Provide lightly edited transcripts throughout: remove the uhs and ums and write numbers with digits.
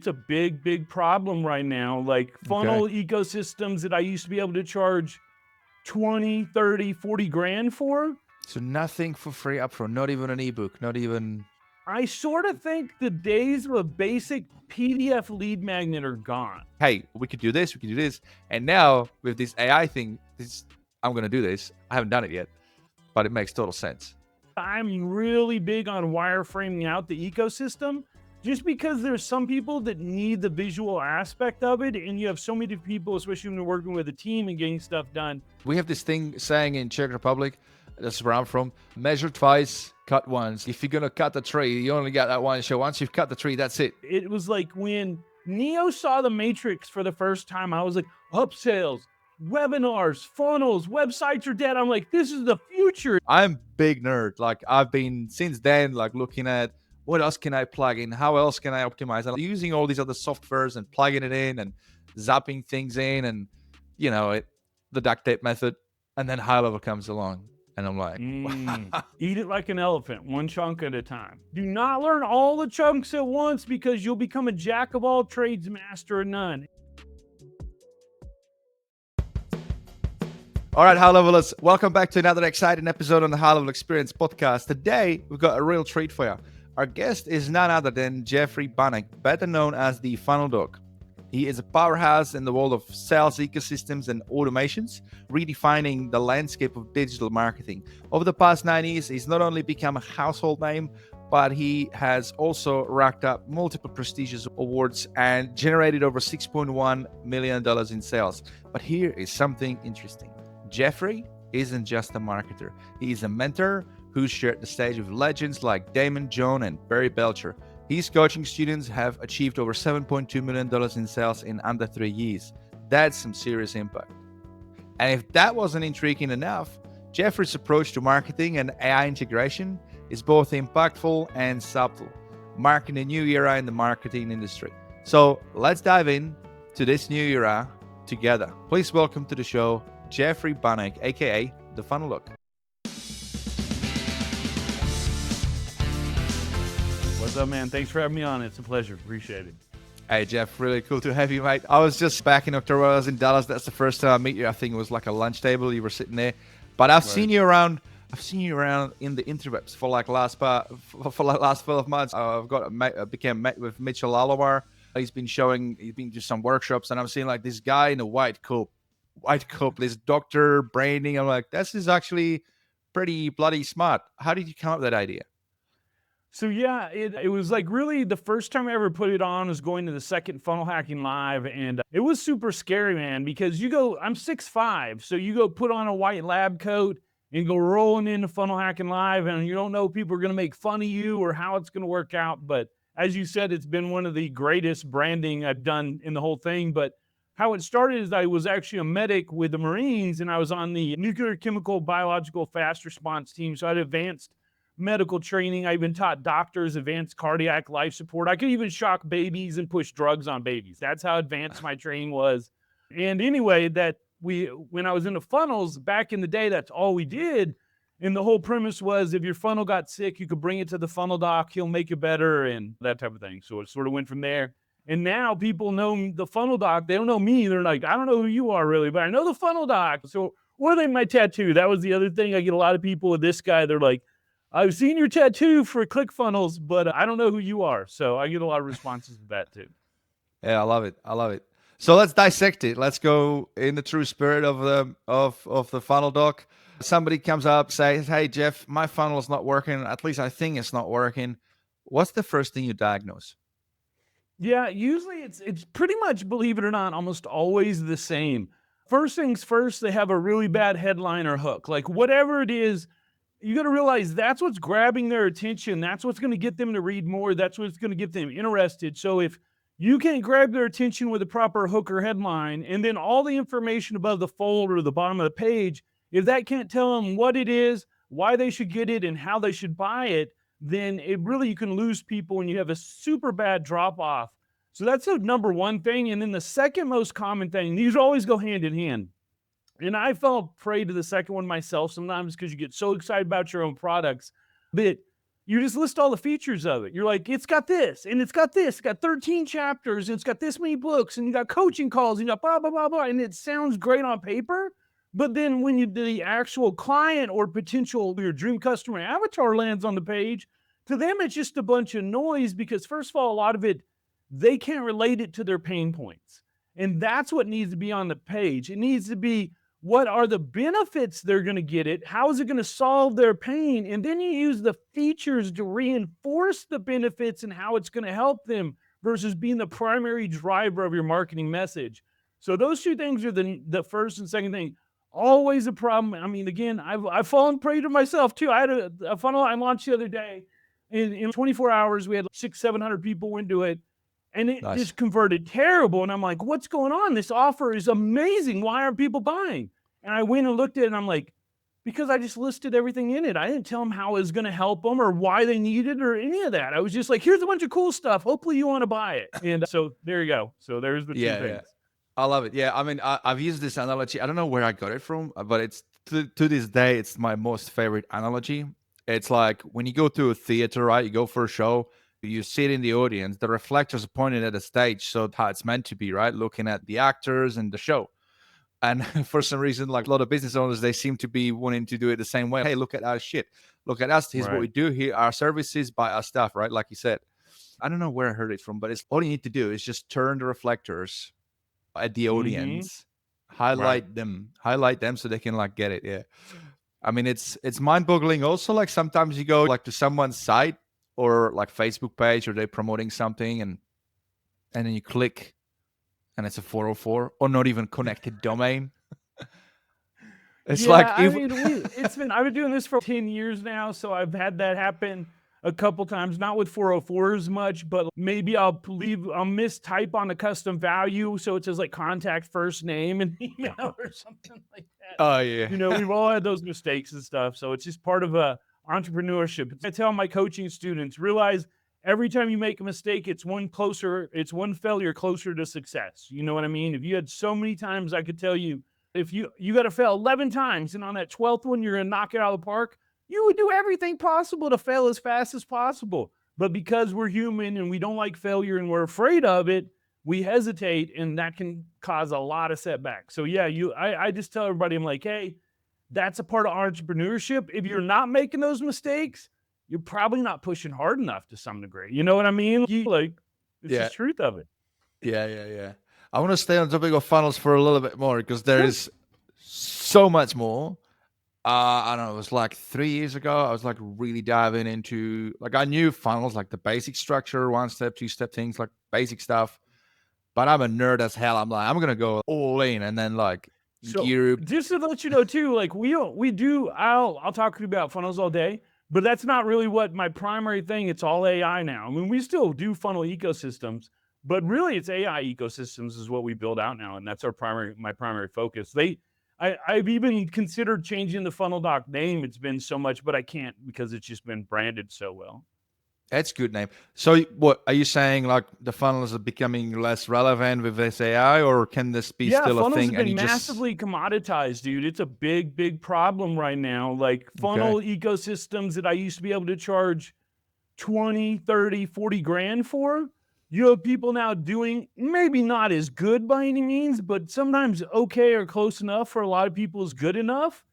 It's a big, big problem right now. Like funnel ecosystems that I used to be able to charge 20, 30, 40 grand for. So nothing for free upfront, not even an ebook, not even... I sort of think the days of a basic PDF lead magnet are gone. Hey, we could do this, we could do this. And now with this AI thing, I'm going to do this. I haven't done it yet, but it makes total sense. I'm really big on wireframing out the ecosystem just because there's some people that need the visual aspect of it. And you have so many people, especially when you're working with a team and getting stuff done. We have this thing saying in Czech Republic, that's where I'm from, measure twice, cut once. If you're going to cut the tree, you only got that one show. Once you've cut the tree, that's it. It was like when Neo saw the Matrix for the first time, I was like, upsales, webinars, funnels, websites are dead. I'm like, this is the future. I'm big nerd. Like I've been since then, like looking at what else can I plug in? How else can I optimize? And using all these other softwares and plugging it in and zapping things in and, you know, the duct tape method. And then HighLevel comes along. And I'm like, eat it like an elephant, one chunk at a time. Do not learn all the chunks at once because you'll become a jack of all trades, master of none. All right, HighLevelers, welcome back to another exciting episode on the HighLevel Experience Podcast. Today, we've got a real treat for you. Our guest is none other than Jeffery, better known as the Funnel Dog. He is a powerhouse in the world of sales ecosystems and automations, redefining the landscape of digital marketing. Over the past 9 years, he's not only become a household name, but he has also racked up multiple prestigious awards and generated over $6.1 million in sales. But here is something interesting. Jeffery isn't just a marketer. He is a mentor who's shared the stage with legends like Damon John and Barry Belcher. His coaching students have achieved over $7.2 million in sales in under 3 years. That's some serious impact. And if that wasn't intriguing enough, Jeffery's approach to marketing and AI integration is both impactful and subtle, marking a new era in the marketing industry. So let's dive in to this new era together. Please welcome to the show, Jeffery Bannock, aka The Funnel Dog. What's up, man? Thanks for having me on. It's a pleasure. Appreciate it. Hey, Jeff, really cool to have you, mate. I was just back in October. I was in Dallas. That's the first time I met you. I think it was like a lunch table. You were sitting there. But I've seen you around. I've seen you around in the interwebs for like last 12 months. Became mate with Mitchell Alomar. He's been doing some workshops, and I'm seeing like this guy in a white coat, this doctor branding. I'm like, this is actually pretty bloody smart. How did you come up with that idea? So yeah, it was like really the first time I ever put it on was going to the second Funnel Hacking Live, and it was super scary, man, because I'm 6'5", so you go put on a white lab coat and go rolling into Funnel Hacking Live, and you don't know people are going to make fun of you or how it's going to work out. But as you said, it's been one of the greatest branding I've done in the whole thing. But how it started is I was actually a medic with the Marines, and I was on the nuclear, chemical, biological fast response team, so I had advanced medical training. I even taught doctors advanced cardiac life support. I could even shock babies and push drugs on babies. That's how advanced my training was. And anyway, when I was in the funnels back in the day, that's all we did. And the whole premise was if your funnel got sick, you could bring it to the funnel doc. He'll make you better and that type of thing. So it sort of went from there. And now people know the funnel doc. They don't know me. They're like, I don't know who you are really, but I know the funnel doc. So, or they my tattoo. That was the other thing. I get a lot of people with this guy. They're like, I've seen your tattoo for ClickFunnels, but I don't know who you are. So I get a lot of responses to that too. Yeah, I love it. So let's dissect it. Let's go in the true spirit of the funnel doc. Somebody comes up, says, "Hey Jeff, my funnel is not working. At least I think it's not working." What's the first thing you diagnose? Yeah, usually it's pretty much, believe it or not, almost always the same. First things first, they have a really bad headline or hook. Like whatever it is, you got to realize that's what's grabbing their attention. That's what's going to get them to read more. That's what's going to get them interested. So if you can't grab their attention with a proper hook or headline, and then all the information above the fold or the bottom of the page, if that can't tell them what it is, why they should get it, and how they should buy it, then you can lose people and you have a super bad drop off. So that's the number one thing. And then the second most common thing, these always go hand in hand. And I fell prey to the second one myself sometimes because you get so excited about your own products. But, You just list all the features of it. You're like, it's got this, and it's got this, it's got 13 chapters, and it's got this many books, and you got coaching calls, and you got blah, blah, blah, blah. And it sounds great on paper. But then when the actual client or potential, your dream customer avatar lands on the page, to them, it's just a bunch of noise because, first of all, a lot of it, they can't relate it to their pain points. And that's what needs to be on the page. It needs to be, what are the benefits they're going to get it? How is it going to solve their pain? And then you use the features to reinforce the benefits and how it's going to help them versus being the primary driver of your marketing message. So those two things are the first and second thing. Always a problem. I mean, again, I've fallen prey to myself too. I had a funnel I launched the other day. In 24 hours, we had 600-700 people into it. And it just converted terrible. And I'm like, what's going on? This offer is amazing. Why aren't people buying? And I went and looked at it and I'm like, because I just listed everything in it. I didn't tell them how it was going to help them or why they need it or any of that. I was just like, here's a bunch of cool stuff. Hopefully you want to buy it. And so there you go. So there's the two things. Yeah. I love it. Yeah. I mean, I've used this analogy. I don't know where I got it from, but it's to this day, it's my most favorite analogy. It's like when you go to a theater, right? You go for a show. You sit in the audience, the reflectors are pointed at the stage, so how it's meant to be, right? Looking at the actors and the show. And for some reason, like a lot of business owners, they seem to be wanting to do it the same way. Hey, look at our shit. Look at us. Here's what we do here. Our services, buy our stuff, right? Like you said. I don't know where I heard it from, but it's all you need to do is just turn the reflectors at the audience, highlight them so they can like get it. Yeah. I mean, it's mind-boggling. Also, like sometimes you go like to someone's site or like Facebook page, or they're promoting something, and then you click, and it's a 404 or not even connected domain. It's I've been doing this for 10 years now, so I've had that happen a couple times, not with 404 as much, but maybe I'll mistype on the custom value, so it says like contact first name and email or something like that. Oh yeah. We've all had those mistakes and stuff, so it's just part of entrepreneurship. I tell my coaching students, realize every time you make a mistake, it's one failure closer to success. You know what I mean? If you had so many times, I could tell you, if you got to fail 11 times, and on that 12th one, you're going to knock it out of the park, you would do everything possible to fail as fast as possible. But because we're human and we don't like failure and we're afraid of it, we hesitate, and that can cause a lot of setbacks. So yeah, I just tell everybody, I'm like, hey, that's a part of entrepreneurship. If you're not making those mistakes, you're probably not pushing hard enough to some degree. You know what I mean? It's the truth of it. Yeah. I want to stay on the topic of funnels for a little bit more because there is so much more. I don't know, it was like 3 years ago. I was like really diving into, like I knew funnels, like the basic structure, 1-step, 2-step things, like basic stuff. But I'm a nerd as hell. I'm like, I'm going to go all in and then like, so just to let you know too, like I'll talk to you about funnels all day, but that's not really what my primary thing. It's all AI now. I mean, we still do funnel ecosystems, but really it's AI ecosystems is what we build out now. And that's my primary focus. I've even considered changing the Funnel Doc name. It's been so much, but I can't because it's just been branded so well. That's a good name. So what are you saying, like the funnels are becoming less relevant with this AI, or can this be still a thing? Yeah, funnels have been massively commoditized, dude. It's a big, big problem right now. Like funnel ecosystems that I used to be able to charge 20, 30, 40 grand for, you have people now doing maybe not as good by any means, but sometimes okay or close enough for a lot of people is good enough.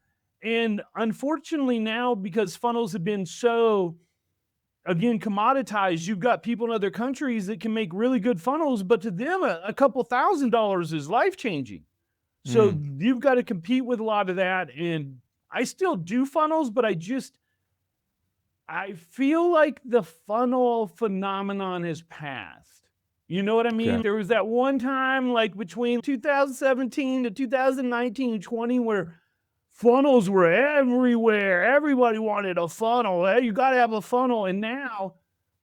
And unfortunately now, because funnels have been so, again, commoditized, you've got people in other countries that can make really good funnels, but to them, a couple $1,000s is life-changing. So you've got to compete with a lot of that. And I still do funnels, but I feel like the funnel phenomenon has passed. You know what I mean? Okay. There was that one time, like between 2017 to 2019, 20, where funnels were everywhere. Everybody wanted a funnel. Hey, you got to have a funnel. And now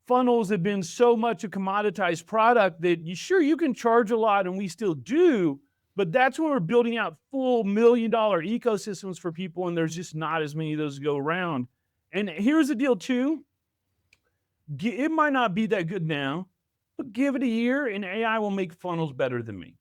funnels have been so much a commoditized product that you can charge a lot, and we still do. But that's when we're building out full $1 million ecosystems for people, and there's just not as many of those to go around. And here's the deal too. It might not be that good now, but give it a year and AI will make funnels better than me.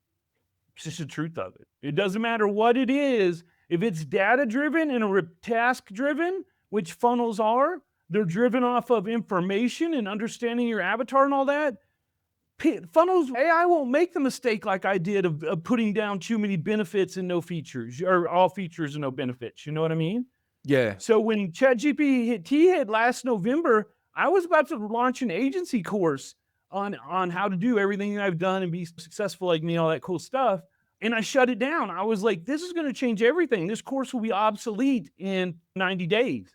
It's just the truth of it. It doesn't matter what it is. If it's data-driven and task-driven, which funnels are, They're driven off of information and understanding your avatar and all that. Funnels, AI won't make the mistake like I did of putting down too many benefits and no features, or all features and no benefits. You know what I mean? Yeah. So when ChatGPT hit last November, I was about to launch an agency course on how to do everything I've done and be successful like me, all that cool stuff. And I shut it down. I was like, this is going to change everything. This course will be obsolete in 90 days.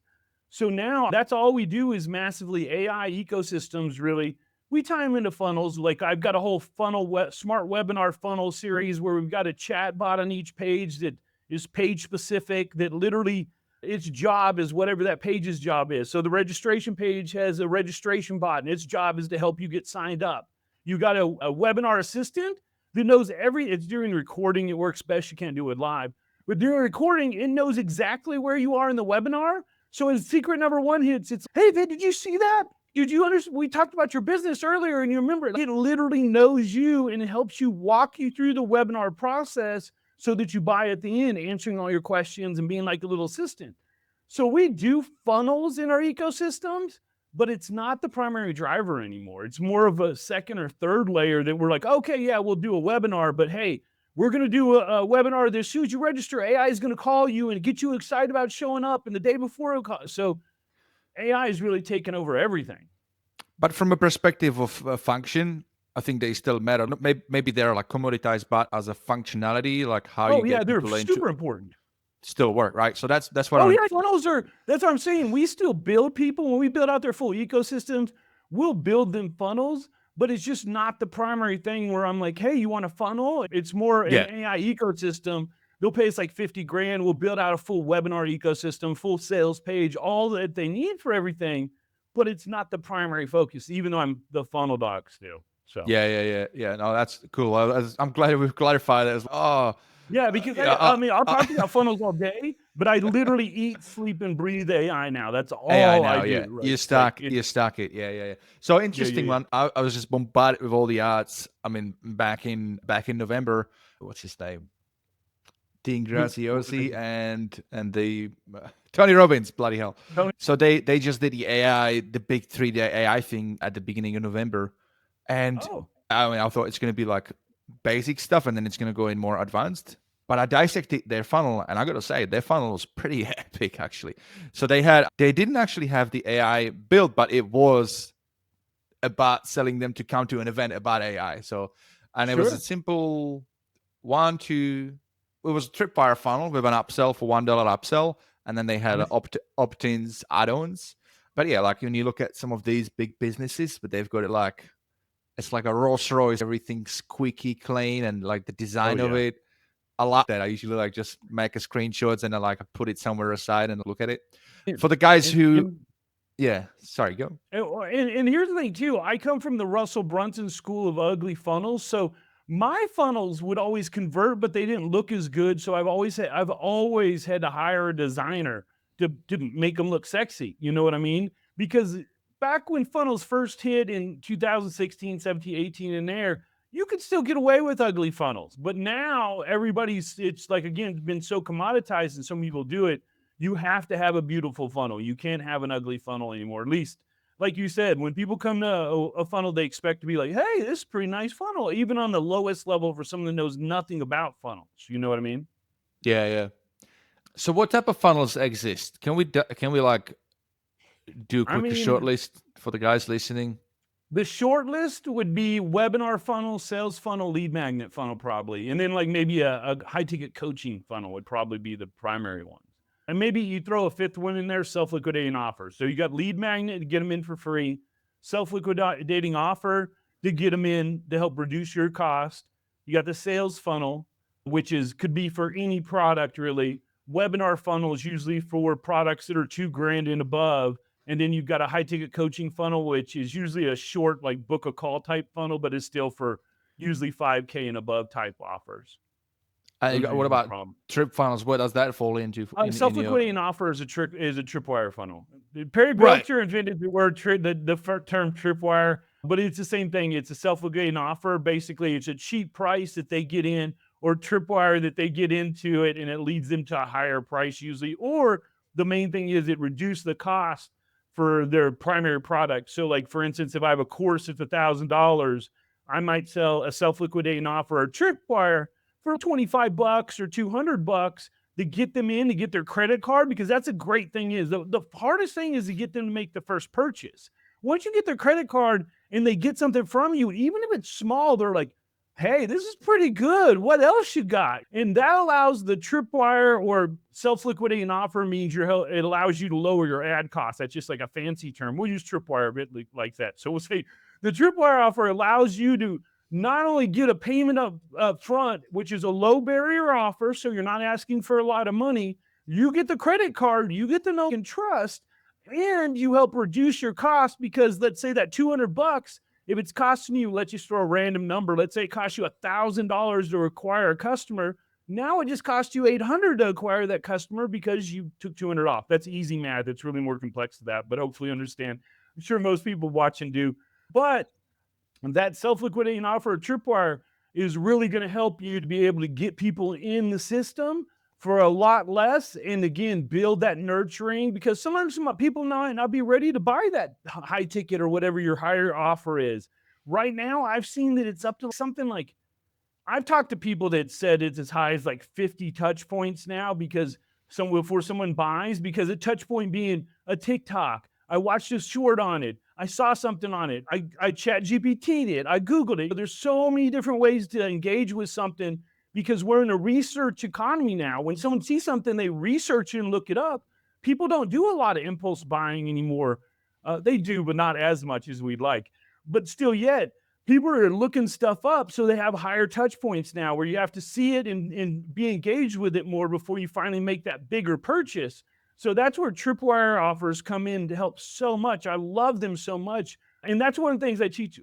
So now that's all we do is massively AI ecosystems, really. We tie them into funnels. Like I've got a whole smart webinar funnel series where we've got a chat bot on each page that is page specific, that literally its job is whatever that page's job is. So the registration page has a registration bot, and its job is to help you get signed up. You got a webinar assistant that knows it's during recording, it works best. You can't do it live. But during recording, it knows exactly where you are in the webinar. So as secret number one hits, it's, hey, Vid, did you see that? Did you understand? We talked about your business earlier, and you remember it literally knows you, and it helps you walk you through the webinar process so that you buy at the end, answering all your questions and being like a little assistant. So we do funnels in our ecosystems, but it's not the primary driver anymore. It's more of a second or third layer that we're like, okay, yeah, we'll do a webinar, but hey, we're going to do a webinar that as soon as you register, AI is going to call you and get you excited about showing up, and the day before it'll call. So AI is really taking over everything. But from a perspective of function, I think they still matter. Maybe they're like commoditized, but as a functionality, like how you get they're people super important. Still work, right? So that's what. Funnels are. That's what I'm saying. We still build people when we build out their full ecosystems. We'll build them funnels, but it's just not the primary thing where I'm like, hey, you want a funnel? It's more an AI ecosystem. They'll pay us like $50,000. We'll build out a full webinar ecosystem, full sales page, all that they need for everything. But it's not the primary focus, even though I'm the funnel doc still. So yeah. No, that's cool. I'm glad we've clarified that. Yeah, because I'll talk about funnels all day, but I literally eat, sleep, and breathe AI now. That's all AI now, I do. yeah. Right? You stack it. Yeah. So interesting one. I was just bombarded with all the ads. I mean, back in November, what's his name? Dean Graziosi and the Tony Robbins, bloody hell. So they just did the big 3D AI thing at the beginning of November. And I thought it's going to be like basic stuff, and then it's going to go in more advanced. But I dissected their funnel, and I got to say, their funnel was pretty epic, actually. So they didn't actually have the AI built, but it was about selling them to come to an event about AI. So, and it was a simple it was a Tripwire funnel with an upsell for $1 upsell, and then they had opt-ins, add-ons. But yeah, like when you look at some of these big businesses, but they've got it like, it's like a Rolls Royce, everything's squeaky clean, and like the design of it. I like that. I usually like just make a screenshots and I like put it somewhere aside and look at it. For the guys who, sorry, go. And here's the thing too. I come from the Russell Brunson school of ugly funnels, so my funnels would always convert, but they didn't look as good. So I've always had to hire a designer to make them look sexy. You know what I mean? Because back when funnels first hit in 2016, 17, 18 in there, you could still get away with ugly funnels. But now it's like, again, it's been so commoditized and some people do it. You have to have a beautiful funnel. You can't have an ugly funnel anymore. At least, like you said, when people come to a funnel, they expect to be like, hey, this is a pretty nice funnel, even on the lowest level for someone that knows nothing about funnels. You know what I mean? Yeah. So what type of funnels exist? Can we like do a quick shortlist for the guys listening? The short list would be webinar funnel, sales funnel, lead magnet funnel, probably. And then like maybe a high ticket coaching funnel would probably be the primary ones. And maybe you throw a fifth one in there, self-liquidating offer. So you got lead magnet to get them in for free, self-liquidating offer to get them in to help reduce your cost. You got the sales funnel, which could be for any product really. Webinar funnel is usually for products that are $2,000 and above. And then you've got a high ticket coaching funnel, which is usually a short, like book a call type funnel, but it's still for usually $5,000 and above type offers. What about trip funnels? What does that fall into? Self-liquidating offer is a Tripwire funnel. Perry Brocher invented the word the term Tripwire, but it's the same thing. It's a self-liquidating offer. Basically, it's a cheap price that they get in, or Tripwire that they get into it, and it leads them to a higher price usually. Or the main thing is it reduces the cost for their primary product. So like, for instance, if I have a course that's $1,000, I might sell a self-liquidating offer or Tripwire for $25 or $200 to get them in, to get their credit card, because that's a great thing. Is the hardest thing is to get them to make the first purchase. Once you get their credit card and they get something from you, even if it's small, they're like, hey, this is pretty good. What else you got? And that allows the Tripwire or self-liquidating offer means it allows you to lower your ad costs. That's just like a fancy term. We'll use Tripwire a bit like that. So we'll say the Tripwire offer allows you to not only get a payment up front, which is a low barrier offer, so you're not asking for a lot of money. You get the credit card, you get to know and trust, and you help reduce your cost, because let's say that $200, if it's costing you, let's just throw a random number. Let's say it costs you $1,000 to acquire a customer. Now it just costs you $800 to acquire that customer because you took $200 off. That's easy math. It's really more complex than that, but hopefully you understand. I'm sure most people watching do. But that self-liquidating offer of Tripwire is really going to help you to be able to get people in the system for a lot less. And again, build that nurturing, because sometimes people might not be ready to buy that high ticket or whatever your higher offer is. Right now, I've seen that it's up to something like, I've talked to people that said it's as high as like 50 touch points now, because before someone buys, because a touch point being a TikTok, I watched a short on it, I saw something on it, I chat GPT'd it, I Googled it. There's so many different ways to engage with something, because we're in a research economy now. When someone sees something, they research it and look it up. People don't do a lot of impulse buying anymore. They do, but not as much as we'd like. But still yet, people are looking stuff up, so they have higher touch points now, where you have to see it and be engaged with it more before you finally make that bigger purchase. So that's where Tripwire offers come in to help so much. I love them so much. And that's one of the things I teach,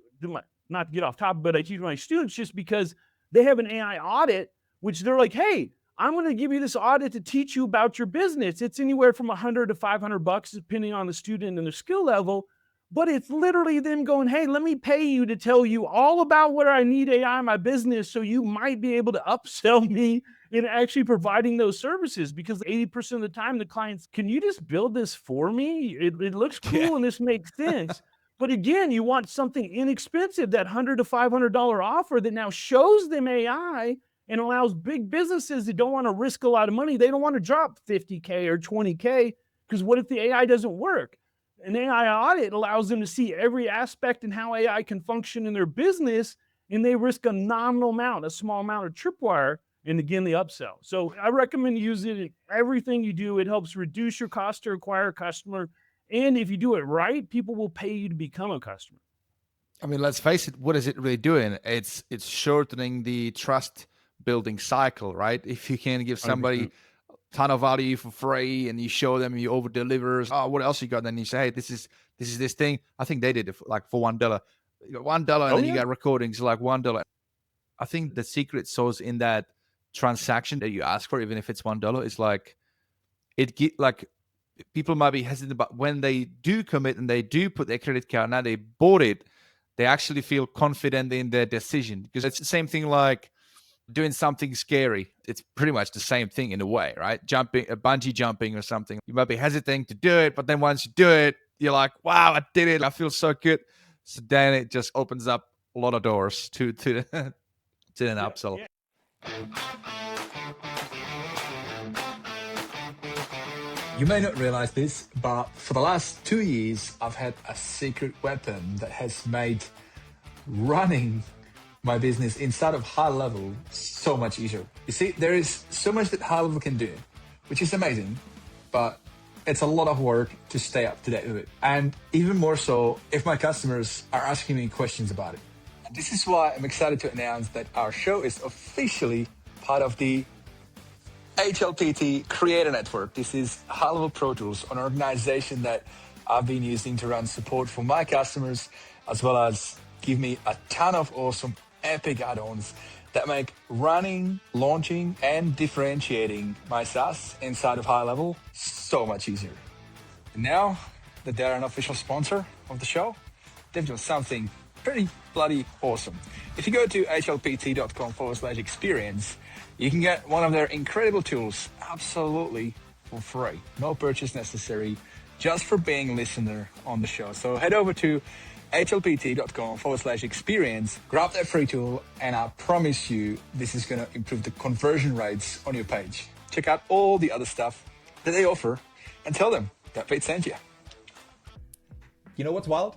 not to get off topic, but I teach my students, just because they have an AI audit, which they're like, hey, I'm going to give you this audit to teach you about your business. It's anywhere from $100 to $500, depending on the student and their skill level. But it's literally them going, hey, let me pay you to tell you all about what I need AI in my business, so you might be able to upsell me in actually providing those services. Because 80% of the time, the clients, can you just build this for me? It looks cool and this makes sense. But again, you want something inexpensive, that $100 to $500 offer that now shows them AI and allows big businesses that don't want to risk a lot of money. They don't want to drop $50K or $20K, because what if the AI doesn't work? An AI audit allows them to see every aspect and how AI can function in their business, and they risk a nominal amount, a small amount of Tripwire, and again, the upsell. So I recommend using it in everything you do. It helps reduce your cost to acquire a customer. And if you do it right, people will pay you to become a customer. I mean, let's face it, what is it really doing? It's shortening the trust building cycle, right? If you can give somebody 100%. a ton of value for free and you show them, you over deliver, oh, what else you got? Then you say, hey, this is this thing. I think they did it for $1. You got $1 and then you got recordings like $1. I think the secret sauce in that transaction that you ask for, even if it's $1, is like, people might be hesitant, but when they do commit and they do put their credit card, now they bought it, they actually feel confident in their decision. Because it's the same thing like doing something scary. It's pretty much the same thing in a way, right? Bungee jumping or something. You might be hesitating to do it, but then once you do it, you're like, wow, I did it. I feel so good. So then it just opens up a lot of doors to an upsell. You may not realize this, but for the last 2 years, I've had a secret weapon that has made running my business inside of HighLevel so much easier. You see, there is so much that HighLevel can do, which is amazing, but it's a lot of work to stay up to date with it. And even more so if my customers are asking me questions about it. And this is why I'm excited to announce that our show is officially part of the HLPT Creator Network. This is HighLevel Pro Tools, an organization that I've been using to run support for my customers, as well as give me a ton of awesome epic add-ons that make running, launching, and differentiating my SaaS inside of HighLevel so much easier. And now that they're an official sponsor of the show, they've done something pretty bloody awesome. If you go to hlpt.com/experience, you can get one of their incredible tools absolutely for free. No purchase necessary. just for being a listener on the show. So head over to hlpt.com/experience, grab that free tool, and I promise you this is going to improve the conversion rates on your page. Check out all the other stuff that they offer and tell them that Pete sent you. You know what's wild?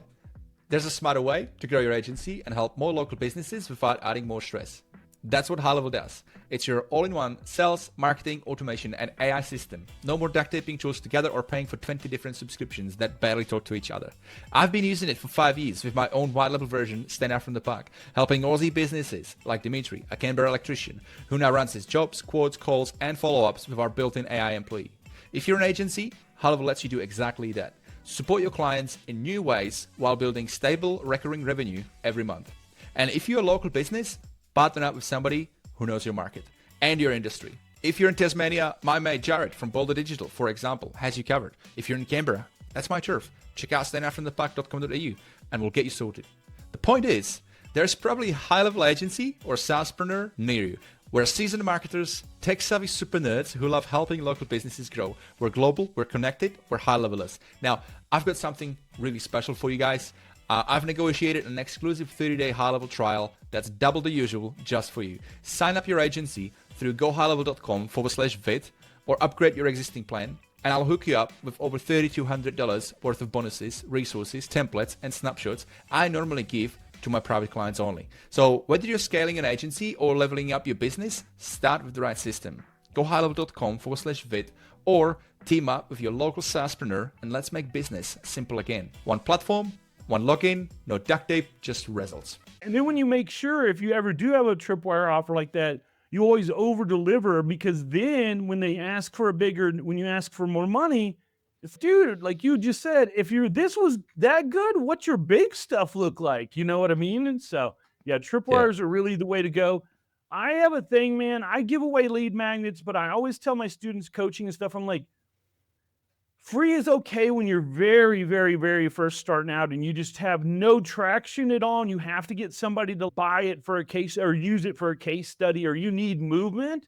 There's a smarter way to grow your agency and help more local businesses without adding more stress. That's what HighLevel does. It's your all-in-one sales, marketing, automation, and AI system. No more duct taping tools together or paying for 20 different subscriptions that barely talk to each other. I've been using it for 5 years with my own white-level version, stand out from the pack, helping Aussie businesses like Dimitri, a Canberra electrician, who now runs his jobs, quotes, calls, and follow-ups with our built-in AI employee. If you're an agency, HighLevel lets you do exactly that. Support your clients in new ways while building stable, recurring revenue every month. And if you're a local business, partner up with somebody who knows your market and your industry. If you're in Tasmania, my mate Jared from Boulder Digital, for example, has you covered. If you're in Canberra, that's my turf. Check out standoutfromthepack.com.au and we'll get you sorted. The point is, there's probably a high-level agency or SaaSpreneur near you. We're seasoned marketers, tech-savvy super nerds who love helping local businesses grow. We're global, we're connected, we're high-levelers. Now, I've got something really special for you guys. I've negotiated an exclusive 30-day high-level trial that's double the usual just for you. Sign up your agency through gohighlevel.com/vid or upgrade your existing plan, and I'll hook you up with over $3,200 worth of bonuses, resources, templates, and snapshots I normally give to my private clients only. So whether you're scaling an agency or leveling up your business, start with the right system. gohighlevel.com/vid or team up with your local SaaSpreneur and let's make business simple again. One platform, one login, no duct tape, just results. And then when you make sure, if you ever do have a Tripwire offer like that, you always over deliver, because then when they ask for when you ask for more money, it's, dude, like you just said, if this was that good, what's your big stuff look like? You know what I mean? And so, yeah, Tripwires are really the way to go. I have a thing, man. I give away lead magnets, but I always tell my students coaching and stuff, I'm like, free is okay when you're very, very, very first starting out and you just have no traction at all and you have to get somebody to buy it for a case or use it for a case study or you need movement.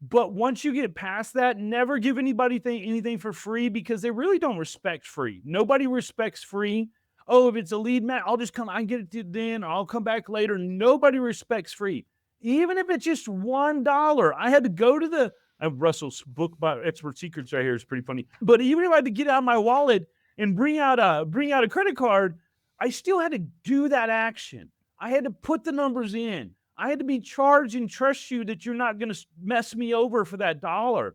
But once you get past that, never give anybody anything for free, because they really don't respect free. Nobody respects free. Oh, if it's a lead magnet, I'll just come, I get it then, I'll come back later. Nobody respects free. Even if it's just $1. I had to go to I have Russell's book about expert secrets right here. It's pretty funny. But even if I had to get out my wallet and bring out a credit card, I still had to do that action. I had to put the numbers in. I had to be charged and trust you that you're not going to mess me over for that $1.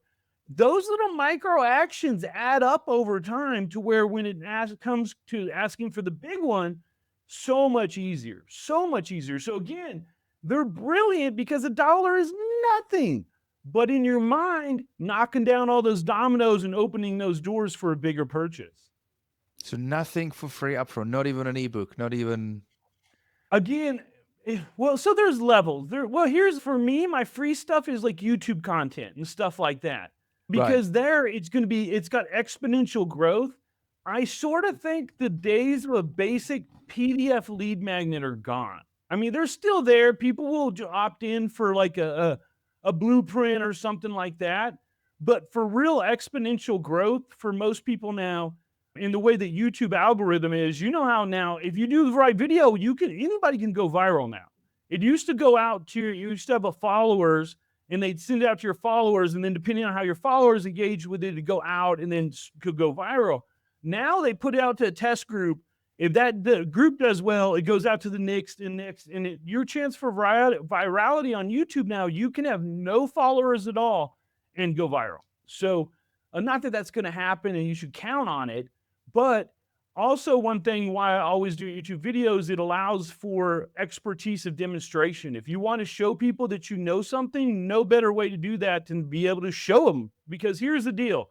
Those little micro actions add up over time to where when it comes to asking for the big one, so much easier, so much easier. So again, they're brilliant because $1 is nothing. But in your mind, knocking down all those dominoes and opening those doors for a bigger purchase. So nothing for free upfront, not even an ebook, not even... Again, well, so there's levels. Here's, for me, my free stuff is like YouTube content and stuff like that. Because it's got exponential growth. I sort of think the days of a basic PDF lead magnet are gone. I mean, they're still there. People will opt in for like a blueprint or something like that. But for real exponential growth for most people now, in the way that YouTube algorithm is, you know how now, if you do the right video, anybody can go viral now. It used to go out to, you used to have followers and they'd send it out to your followers, and then depending on how your followers engage with it, it'd go out and then could go viral. Now they put it out to a test group. If the group does well, it goes out to the next and next. And your chance for virality on YouTube now, you can have no followers at all and go viral. So not that that's going to happen and you should count on it, but also one thing why I always do YouTube videos, it allows for expertise of demonstration. If you want to show people that you know something, no better way to do that than be able to show them. Because here's the deal,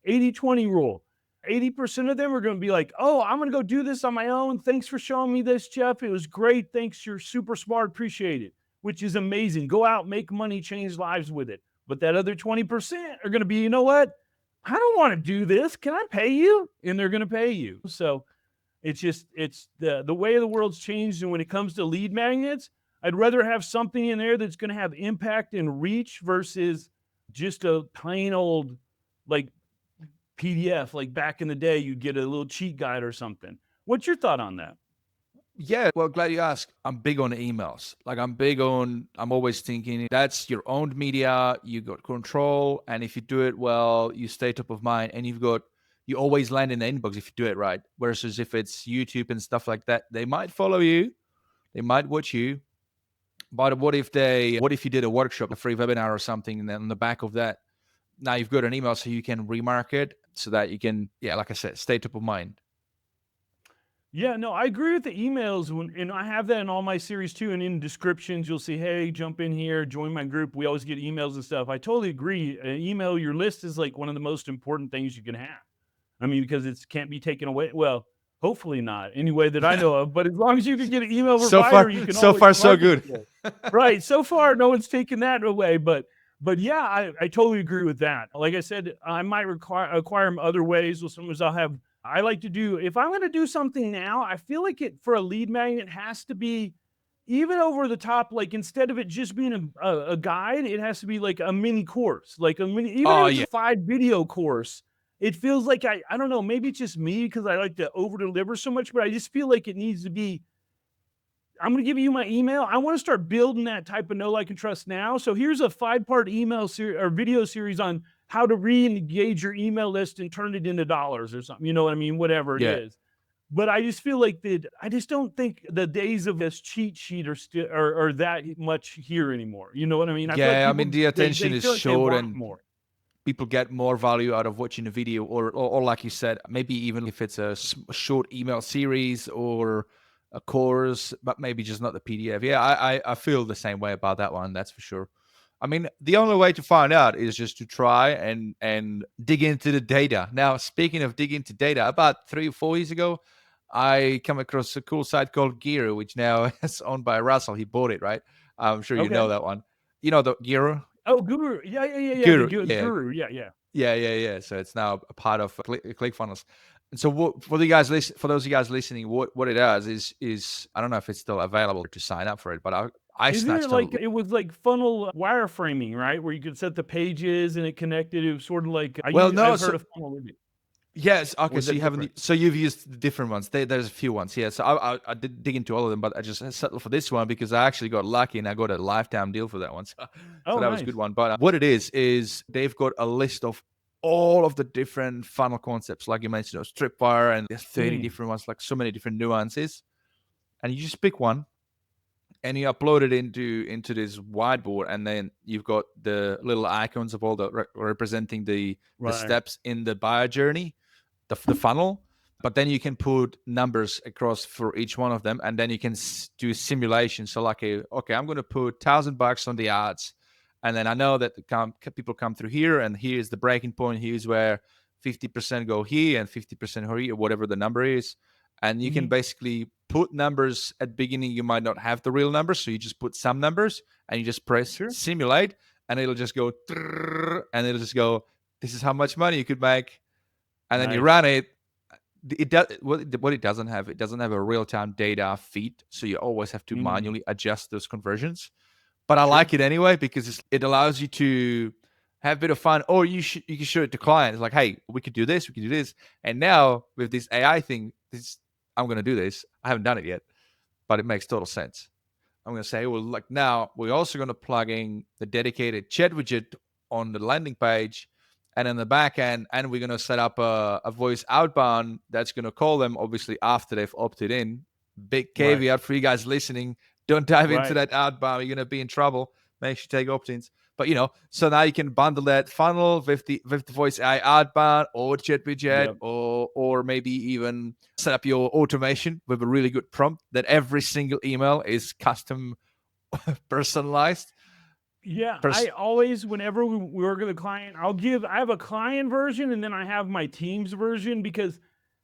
80-20 rule. 80% of them are going to be like, oh, I'm going to go do this on my own. Thanks for showing me this, Jeff. It was great. Thanks. You're super smart. Appreciate it, which is amazing. Go out, make money, change lives with it. But that other 20% are going to be, you know what? I don't want to do this. Can I pay you? And they're going to pay you. So it's the way the world's changed. And when it comes to lead magnets, I'd rather have something in there that's going to have impact and reach versus just a plain old like PDF, like back in the day, you'd get a little cheat guide or something. What's your thought on that? Yeah, well, glad you asked. I'm big on emails. I'm always thinking that's your own media, you got control, and if you do it well, you stay top of mind, and you always land in the inbox if you do it right. Versus if it's YouTube and stuff like that, they might follow you, they might watch you, but what if you did a workshop, a free webinar or something, and then on the back of that, now you've got an email so you can remarket so that you can, yeah, like I said, stay top of mind. Yeah, no, I agree with the emails, and I have that in all my series too. And in descriptions, you'll see, hey, jump in here, join my group. We always get emails and stuff. I totally agree. Email, your list is like one of the most important things you can have. I mean, because it can't be taken away. Well, hopefully not, any way that I know of. But as long as you can get an email provider, you can. So far, so good. Right. So far, no one's taken that away. But yeah, I totally agree with that. Like I said, I might acquire them other ways. Well, sometimes I like to do, if I'm going to do something now, I feel like for a lead magnet, has to be even over the top. Like instead of it just being a guide, it has to be like a mini course, like a mini, even if it's a 5-video course. It feels like I don't know, maybe it's just me because I like to over deliver so much, but I just feel like it needs to be, I'm going to give you my email. I want to start building that type of know, like, and trust now. So here's a 5-part email or video series on how to re-engage your email list and turn it into dollars or something. You know what I mean? Whatever it is. But I just feel like I just don't think the days of this cheat sheet are that much here anymore. You know what I mean? I mean, the attention is short and more. People get more value out of watching a video or like you said, maybe even if it's a short email series or a course, but maybe just not the PDF. Yeah, I feel the same way about that one. That's for sure. I mean, the only way to find out is just to try and dig into the data. Now, speaking of dig into data, about 3 or 4 years ago, I come across a cool site called Guru, which now is owned by Russell. He bought it, right? I'm sure you know that one. You know the Guru? Oh, Guru. Yeah. Guru, Guru. Yeah. Yeah. So it's now a part of ClickFunnels. And so for those of you guys listening, what it does is I don't know if it's still available to sign up for it, but it was like funnel wireframing, right? Where you could set the pages and it connected. It was sort of like I've heard of funnel living. Yes. Okay. So you've used different ones. There's a few ones. Yeah. So I did dig into all of them, but I just settled for this one because I actually got lucky and I got a lifetime deal for that one. So that was a good one. But what it is they've got a list of all of the different funnel concepts, like you mentioned, those Tripwire, and there's 30 different ones, like so many different nuances. And you just pick one and you upload it into this whiteboard, and then you've got the little icons of all the representing the steps in the buyer journey, the funnel. But then you can put numbers across for each one of them, and then you can do simulation. So like, okay, I'm going to put $1,000 on the ads, and then I know that people come through here, and here's the breaking point. Here's where 50% go here and 50% here, or whatever the number is. And you can basically put numbers at the beginning. You might not have the real numbers, so you just put some numbers, and you just press simulate, and it'll just go, and it'll just go, this is how much money you could make. And then you run it. It does what it doesn't have. It doesn't have a real-time data feed, so you always have to manually adjust those conversions. But I like it anyway because it allows you to have a bit of fun, or you can show it to clients like, hey, we could do this, and now with this AI thing, I'm going to do this. I haven't done it yet, but it makes total sense. I'm going to say, well, like now we're also going to plug in the dedicated chat widget on the landing page. And in the back end, and we're going to set up a voice outbound that's going to call them, obviously, after they've opted in. Big caveat for you guys listening. Don't dive into that outbound. You're going to be in trouble. Make sure you take opt-ins. But, so now you can bundle that funnel with the voice AI outbound or chat widget, or maybe even set up your automation with a really good prompt that every single email is custom personalized. Yeah, I always, whenever we work with a client, I have a client version and then I have my team's version, because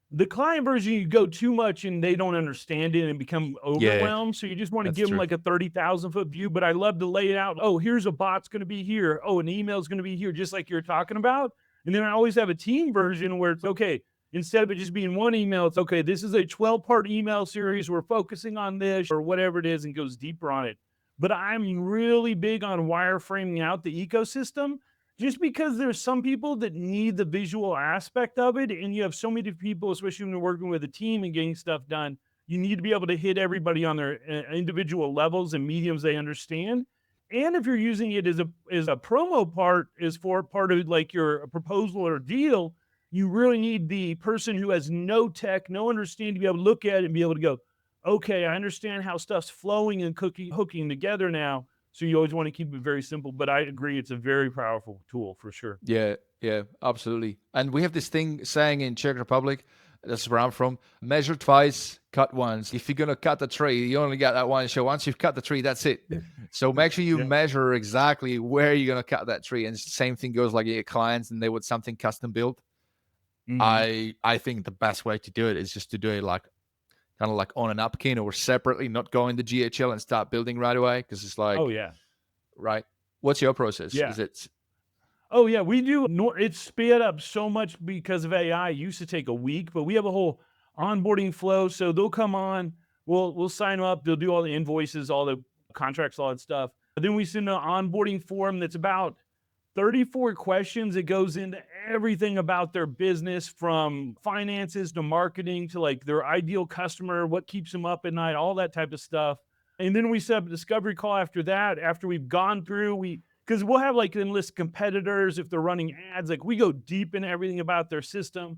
the client version, you go too much and they don't understand it and become overwhelmed. So you just want to give them like a 30,000 foot view, but I love to lay it out. Oh, here's a bot's going to be here. Oh, an email's going to be here, just like you're talking about. And then I always have a team version where it's okay. Instead of it just being one email, it's okay. This is a 12-part email series. We're focusing on this or whatever it is, and goes deeper on it. But I'm really big on wireframing out the ecosystem. just because there's some people that need the visual aspect of it, and you have so many people, especially when you're working with a team and getting stuff done, you need to be able to hit everybody on their individual levels and mediums they understand. And if you're using it as a promo part, is for part of like your proposal or deal, you really need the person who has no tech, no understanding to be able to look at it and be able to go, okay, I understand how stuff's flowing and hooking together now. So you always want to keep it very simple, but I agree it's a very powerful tool for sure. Yeah, absolutely. And we have this thing saying in Czech Republic, that's where I'm from, measure twice, cut once. If you're going to cut the tree, you only got that one show. Once you've cut the tree, that's it. So make sure you measure exactly where you're going to cut that tree. And the same thing goes like your clients and they want something custom built. I think the best way to do it is just to do it like kind of like on a napkin or separately, not go into GHL and start building right away. Because it's like, oh yeah, right. What's your process? Yeah. Is it? Oh yeah, we do. It's sped up so much because of AI. It used to take a week, but we have a whole onboarding flow. So they'll come on, we'll sign them up. They'll do all the invoices, all the contracts, all that stuff. But then we send an onboarding form that's about 34 questions. It goes into everything about their business, from finances to marketing to like their ideal customer, what keeps them up at night, all that type of stuff. And then we set up a discovery call after that. After we've gone through, because we'll have like enlist competitors if they're running ads. Like we go deep into everything about their system.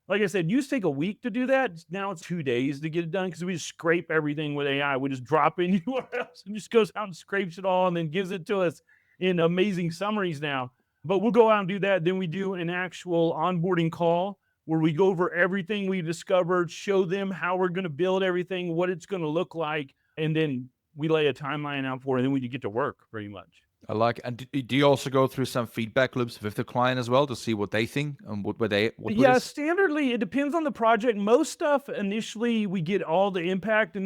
Like I said, used to take a week to do that. Now it's 2 days to get it done because we just scrape everything with AI. We just drop in URLs and just goes out and scrapes it all and then gives it to us in amazing summaries now. But we'll go out and do that. Then we do an actual onboarding call where we go over everything we discovered, show them how we're going to build everything, what it's going to look like, and then we lay a timeline out for it, and then we get to work pretty much. I like, and do you also go through some feedback loops with the client as well to see what they think and what standardly, it depends on the project. Most stuff initially we get all the impact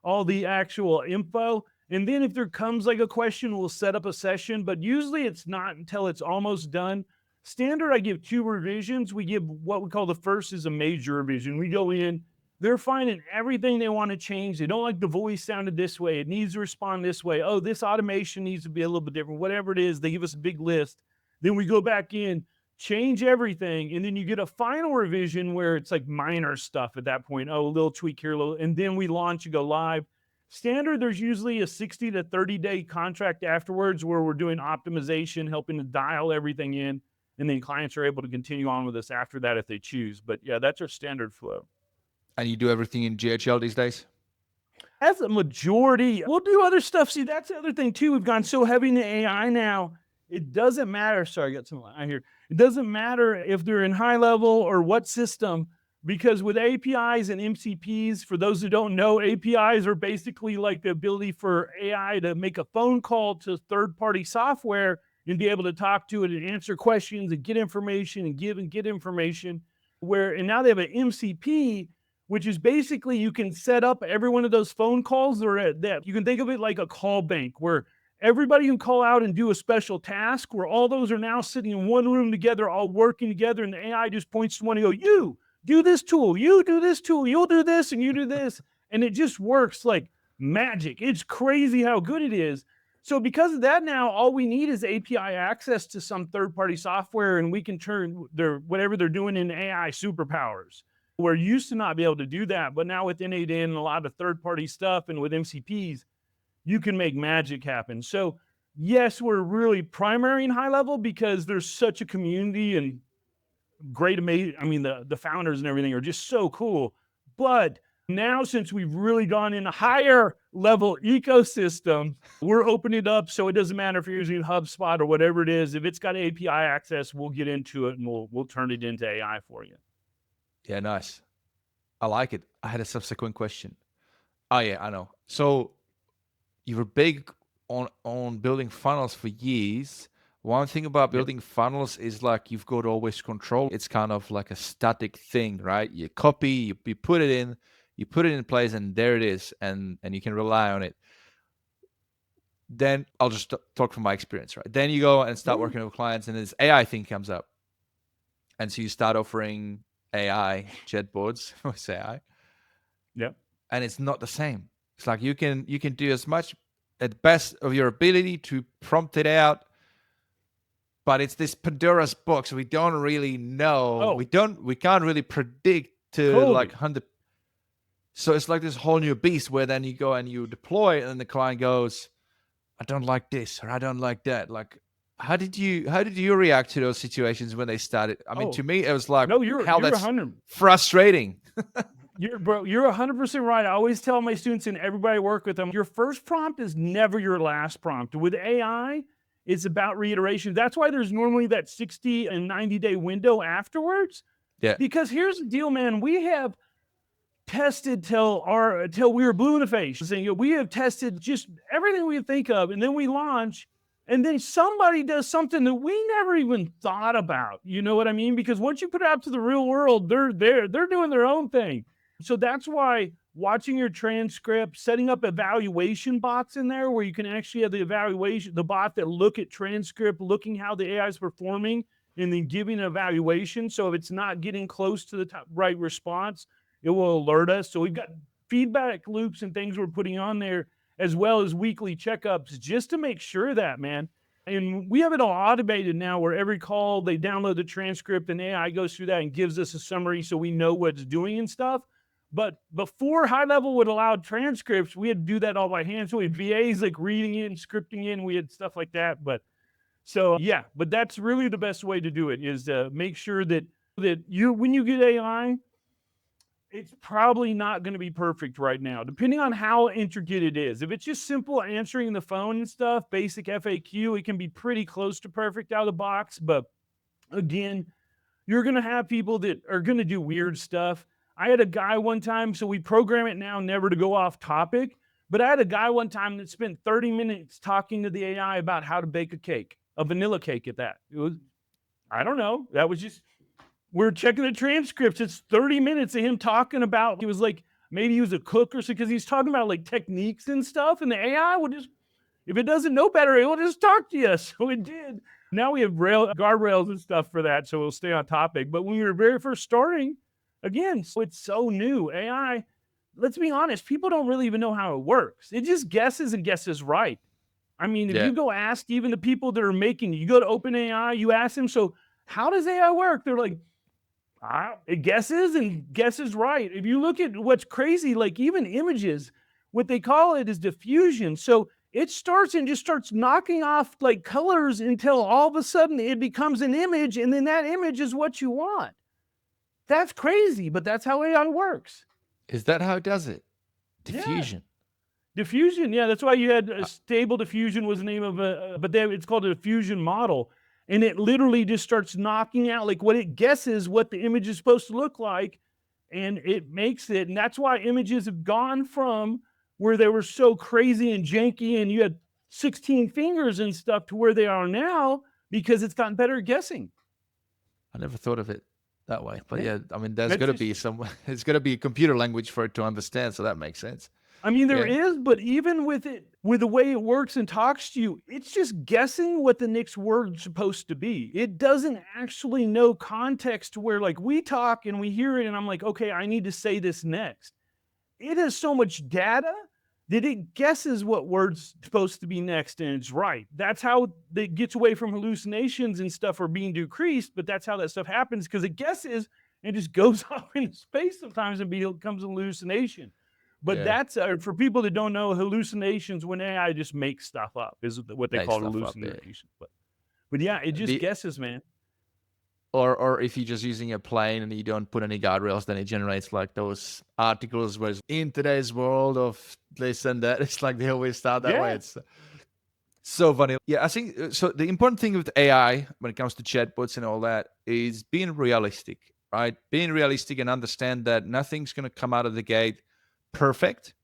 all the actual info. And then if there comes like a question, we'll set up a session, but usually it's not until it's almost done. Standard, I give 2 revisions. We give what we call the first is a major revision. We go in, they're finding everything they want to change. They don't like the voice sounded this way. It needs to respond this way. Oh, this automation needs to be a little bit different. Whatever it is, they give us a big list. Then we go back in, change everything. And then you get a final revision where it's like minor stuff at that point. Oh, a little tweak here, and then we launch and go live. Standard, there's usually a 60 to 30-day contract afterwards where we're doing optimization, helping to dial everything in. And then clients are able to continue on with us after that if they choose. But yeah, that's our standard flow. And you do everything in GHL these days? As a majority, we'll do other stuff. See, that's the other thing too. We've gone so heavy into AI now. It doesn't matter. Sorry, I got some I hear. It doesn't matter if they're in HighLevel or what system, because with APIs and MCPs, for those who don't know, APIs are basically like the ability for AI to make a phone call to third-party software and be able to talk to it and answer questions and get information and give and get information. And now they have an MCP, which is basically you can set up every one of those phone calls or at that. You can think of it like a call bank where everybody can call out and do a special task, where all those are now sitting in one room together, all working together, and the AI just points to one and go, you do this tool, you do this tool, you'll do this, and you do this. And it just works like magic. It's crazy how good it is. So because of that now, all we need is API access to some third-party software, and we can turn whatever they're doing into AI superpowers. We're used to not be able to do that, but now with N8N and a lot of third-party stuff and with MCPs, you can make magic happen. So yes, we're really primary in HighLevel because there's such a community and great, amazing. I mean, the founders and everything are just so cool. But now, since we've really gone in a higher level ecosystem, we're opening it up so it doesn't matter if you're using HubSpot or whatever it is. If it's got API access, we'll get into it and we'll turn it into AI for you. Yeah, nice. I like it. I had a subsequent question. Oh yeah, I know. So you were big on building funnels for years. One thing about building funnels is like you've got always control. It's kind of like a static thing, right? You copy, you put it in place, and there it is, and you can rely on it. Then I'll just talk from my experience, right? Then you go and start working with clients, and this AI thing comes up, and so you start offering AI chatbots, what's AI? Yep. And it's not the same. It's like you can do as much at best of your ability to prompt it out, but it's this Pandora's box. We don't really know. Oh. We can't really predict to Totally. like 100. So it's like this whole new beast where then you go and you deploy and the client goes, I don't like this or I don't like that. Like, how did you react to those situations when they started? I mean, to me, it was like, no, you're that's 100. frustrating. You're 100% right. I always tell my students and everybody I work with them, your first prompt is never your last prompt. With AI, it's about reiteration. That's why there's normally that 60 and 90-day window afterwards. Yeah. Because here's the deal, man. We have tested till we were blue in the face. We have tested just everything we think of, and then we launch, and then somebody does something that we never even thought about. You know what I mean? Because once you put it out to the real world, they're doing their own thing. So that's why watching your transcript, setting up evaluation bots in there where you can actually have the bot that look at transcript, looking how the AI is performing, and then giving an evaluation. So if it's not getting close to the right response, it will alert us. So we've got feedback loops and things we're putting on there, as well as weekly checkups, just to make sure that, man. And we have it all automated now where every call, they download the transcript and AI goes through that and gives us a summary so we know what it's doing and stuff. But before HighLevel would allow transcripts, we had to do that all by hand. So we had VAs like reading it and scripting it, and we had stuff like that. But that's really the best way to do it, is to make sure that you, when you get AI, it's probably not going to be perfect right now, depending on how intricate it is. If it's just simple answering the phone and stuff, basic FAQ, it can be pretty close to perfect out of the box. But again, you're going to have people that are going to do weird stuff. I had a guy one time, so we program it now never to go off topic, but I had a guy one time that spent 30 minutes talking to the AI about how to bake a cake, a vanilla cake at that. It was, I don't know, that was just, we're checking the transcripts. It's 30 minutes of him talking about, he was like, maybe he was a cook or something, because he's talking about like techniques and stuff, and the AI will just, if it doesn't know better, it will just talk to you. So it did. Now we have guardrails and stuff for that, so we'll stay on topic. But when we were very first starting, again, so it's so new. AI, let's be honest, people don't really even know how it works. It just guesses and guesses right. I mean, if you go ask even the people that are making, you go to OpenAI, you ask them, so how does AI work? They're like, it guesses and guesses right. If you look at what's crazy, like even images, what they call it is diffusion. So it starts and just starts knocking off like colors until all of a sudden it becomes an image, and then that image is what you want. That's crazy, but that's how AI works. Is that how it does it? Diffusion. Yeah. Diffusion, yeah. That's why you had stable diffusion was the name of but then it's called a diffusion model. And it literally just starts knocking out like what it guesses what the image is supposed to look like, and it makes it. And that's why images have gone from where they were so crazy and janky and you had 16 fingers and stuff to where they are now, because it's gotten better at guessing. I never thought of it that way, but yeah, I mean, there's got to be it's got to be a computer language for it to understand, so that makes sense. I mean, there is, but even with it, with the way it works and talks to you, it's just guessing what the next word's supposed to be. It doesn't actually know context to where, like, we talk and we hear it and I'm like, okay, I need to say this next. It has so much data that it guesses what word's supposed to be next, and it's right. That's how it gets away from hallucinations and stuff are being decreased, but that's how that stuff happens, because it guesses and just goes off into space sometimes and becomes an hallucination. But that's, for people that don't know, hallucinations, when AI just makes stuff up, is what they call hallucinations. But yeah, it just guesses, man. Or if you're just using a plane and you don't put any guardrails, then it generates like those articles where it's in today's world of this and that. It's like they always start that way. It's so funny. Yeah, I think so. The important thing with AI when it comes to chatbots and all that is being realistic, right? Being realistic and understand that nothing's going to come out of the gate perfect.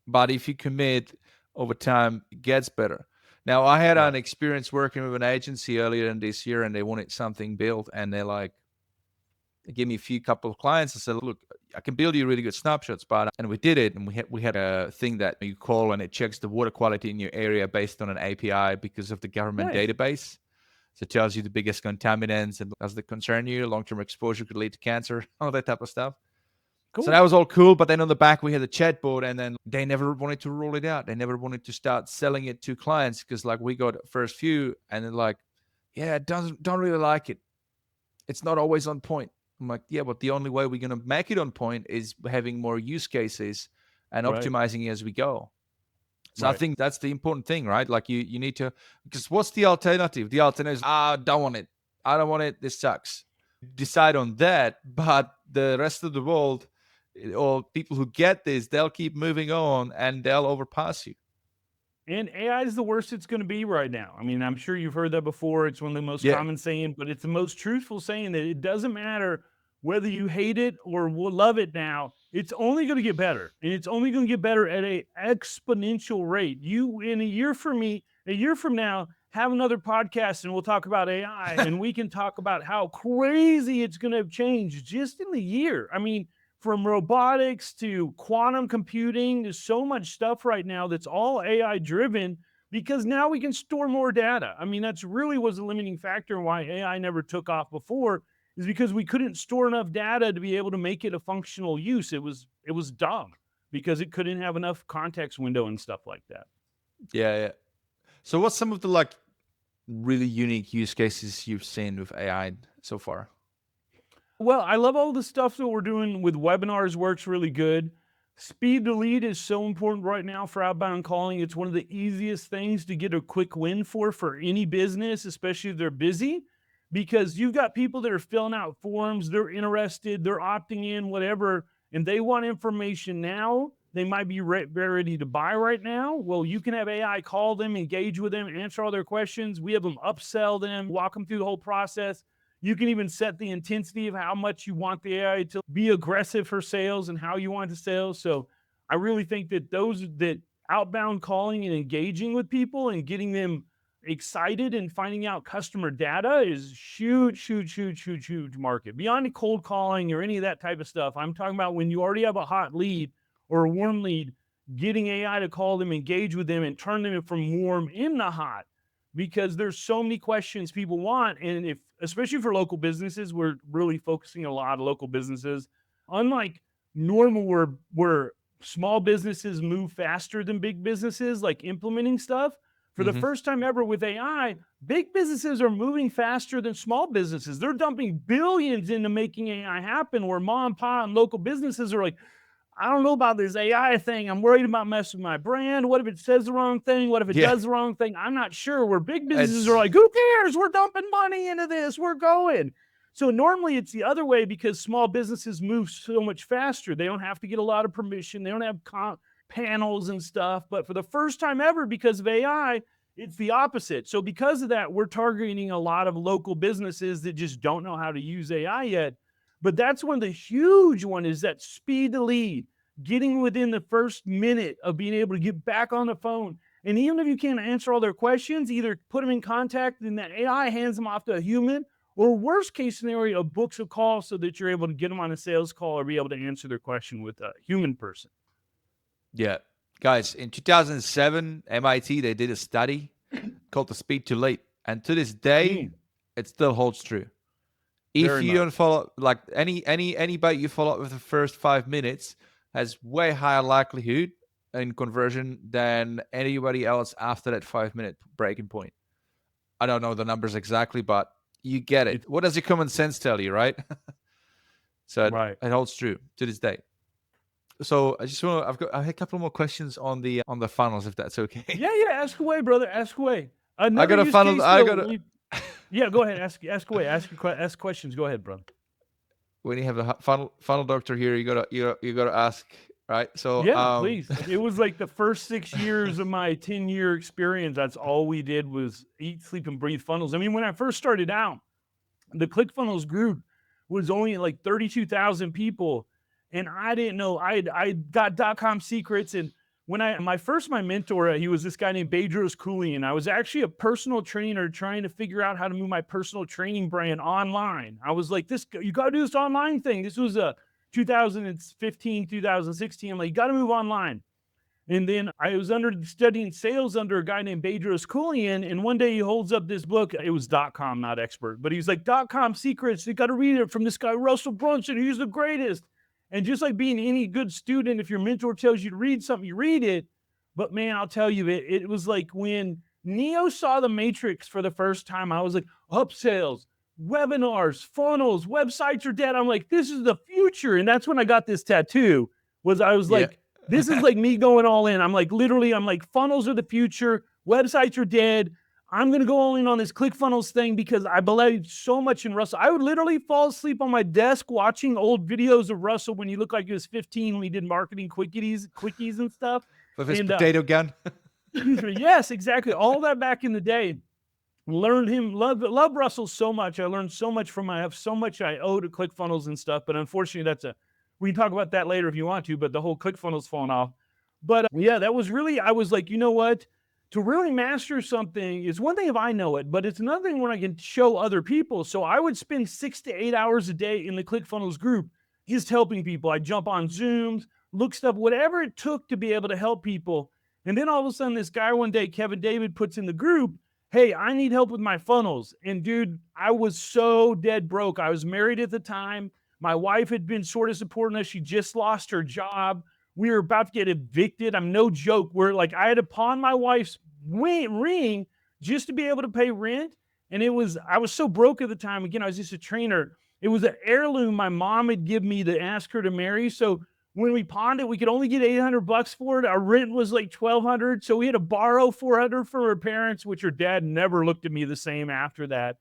But if you commit over time, it gets better. Now, I had an experience working with an agency earlier in this year, and they wanted something built, and they gave me a couple of clients. I said, look, I can build you really good snapshots, and we did it, and we had a thing that you call, and it checks the water quality in your area based on an API because of the government database. So it tells you the biggest contaminants, and does that concern you? Long-term exposure could lead to cancer, all that type of stuff. Cool. So that was all cool, but then on the back we had a chatbot, and then they never wanted to roll it out. They never wanted to start selling it to clients because, like, we got first few, and then like yeah, don't really like it. It's not always on point. I'm like, yeah, but the only way we're going to make it on point is having more use cases and Right. optimizing it as we go. So I Right. think that's the important thing, right? Like you need to, because what's the alternative? The alternative is, I don't want it. I don't want it. This sucks. Decide on that. But the rest of the world, or people who get this, they'll keep moving on and they'll overpass you. And AI is the worst it's going to be right now. I mean, I'm sure you've heard that before. It's one of the most Yeah. common saying, but it's the most truthful saying that it doesn't matter whether you hate it or will love it now. It's only going to get better, and it's only going to get better at an exponential rate. You, in a year from now, have another podcast, and we'll talk about AI, and we can talk about how crazy it's going to have changed just in the year. I mean, from robotics to quantum computing, there's so much stuff right now that's all AI driven because now we can store more data. I mean, that's really was a limiting factor why AI never took off before, is because we couldn't store enough data to be able to make it a functional use. It was dumb because it couldn't have enough context window and stuff like that. Yeah. So what's some of the like really unique use cases you've seen with AI so far? Well, I love all the stuff that we're doing with webinars, works really good. Speed to lead is so important right now for outbound calling. It's one of the easiest things to get a quick win for any business, especially if they're busy, because you've got people that are filling out forms, they're interested, they're opting in, whatever, and they want information now. They might be ready to buy right now. Well, you can have AI call them, engage with them, answer all their questions. We have them upsell them, walk them through the whole process. You can even set the intensity of how much you want the AI to be aggressive for sales and how you want to sell. So I really think that that outbound calling and engaging with people and getting them excited and finding out customer data is huge market. Beyond the cold calling or any of that type of stuff, I'm talking about when you already have a hot lead or a warm lead, getting AI to call them, engage with them, and turn them from warm into hot. Because there's so many questions people want. And if, especially for local businesses, we're really focusing a lot of local businesses. Unlike normal where small businesses move faster than big businesses, like implementing stuff, for the first time ever with AI, big businesses are moving faster than small businesses. They're dumping billions into making AI happen, where mom and pop and local businesses are like, I don't know about this AI thing. I'm worried about messing with my brand. What if it says the wrong thing? What if it does the wrong thing? I'm not sure. Where big businesses are like, who cares? We're dumping money into this. We're going. So normally it's the other way because small businesses move so much faster. They don't have to get a lot of permission. They don't have panels and stuff. But for the first time ever, because of AI, it's the opposite. So because of that, we're targeting a lot of local businesses that just don't know how to use AI yet. But that's one of the huge one is that speed to lead, getting within the first minute of being able to get back on the phone. And even if you can't answer all their questions, either put them in contact and that AI hands them off to a human, or worst case scenario, books a call so that you're able to get them on a sales call or be able to answer their question with a human person. Yeah. Guys, in 2007, MIT, they did a study called the speed to lead. And to this day, it still holds true. If you don't follow, like anybody you follow up with the first 5 minutes has way higher likelihood in conversion than anybody else after that 5-minute breaking point. I don't know the numbers exactly, but you get it. What does your common sense tell you, right? So it holds true to this day. So I just want to, I have a couple more questions on the funnels, if that's okay. Yeah. Ask away, brother. Ask away. I got a funnel. Yeah, go ahead. Ask away. Ask questions. Go ahead, brother. When you have a funnel doctor here, you gotta ask, right? So please. It was like the first 6 years of my 10-year experience. That's all we did was eat, sleep, and breathe funnels. I mean, when I first started out, the ClickFunnels group was only like 32,000 people, and I didn't know. I got .com secrets, and when my mentor, he was this guy named Bedros Keuilian. I was actually a personal trainer trying to figure out how to move my personal training brand online. I was like, you got to do this online thing. This was 2015, 2016. I'm like, you got to move online. And then I was studying sales under a guy named Bedros Keuilian. And one day he holds up this book. It was .com, not expert, but he's like, .com secrets. You got to read it from this guy, Russell Brunson. He's the greatest. And just like being any good student, if your mentor tells you to read something, you read it. But man, I'll tell you, it was like when Neo saw the Matrix for the first time. I was like, upsells, webinars, funnels, websites are dead. I'm like, this is the future. And that's when I got this tattoo. I was like, this is like me going all in. I'm like, literally, I'm like, funnels are the future. Websites are dead. I'm going to go all in on this ClickFunnels thing because I believe so much in Russell. I would literally fall asleep on my desk watching old videos of Russell when he looked like he was 15 when he did marketing quickies and stuff. With his potato gun. Yes, exactly. All that back in the day. Learned him, love Russell so much. I learned so much from I have so much I owe to ClickFunnels and stuff. But unfortunately, we can talk about that later if you want to, but the whole ClickFunnels falling off. But yeah, that was really, I was like, you know what? To really master something is one thing if I know it, but it's another thing when I can show other people. So I would spend 6 to 8 hours a day in the ClickFunnels group just helping people. I'd jump on Zooms, look stuff, whatever it took to be able to help people. And then all of a sudden, this guy one day, Kevin David, puts in the group, hey, I need help with my funnels. And dude, I was so dead broke. I was married at the time. My wife had been sort of supporting us. She just lost her job. We were about to get evicted. I'm no joke. I had to pawn my wife's ring just to be able to pay rent. And I was so broke at the time. Again, I was just a trainer. It was an heirloom my mom had given me to ask her to marry. So when we pawned it, we could only get $800 for it. Our rent was like $1,200. So we had to borrow $400 from her parents, which her dad never looked at me the same after that.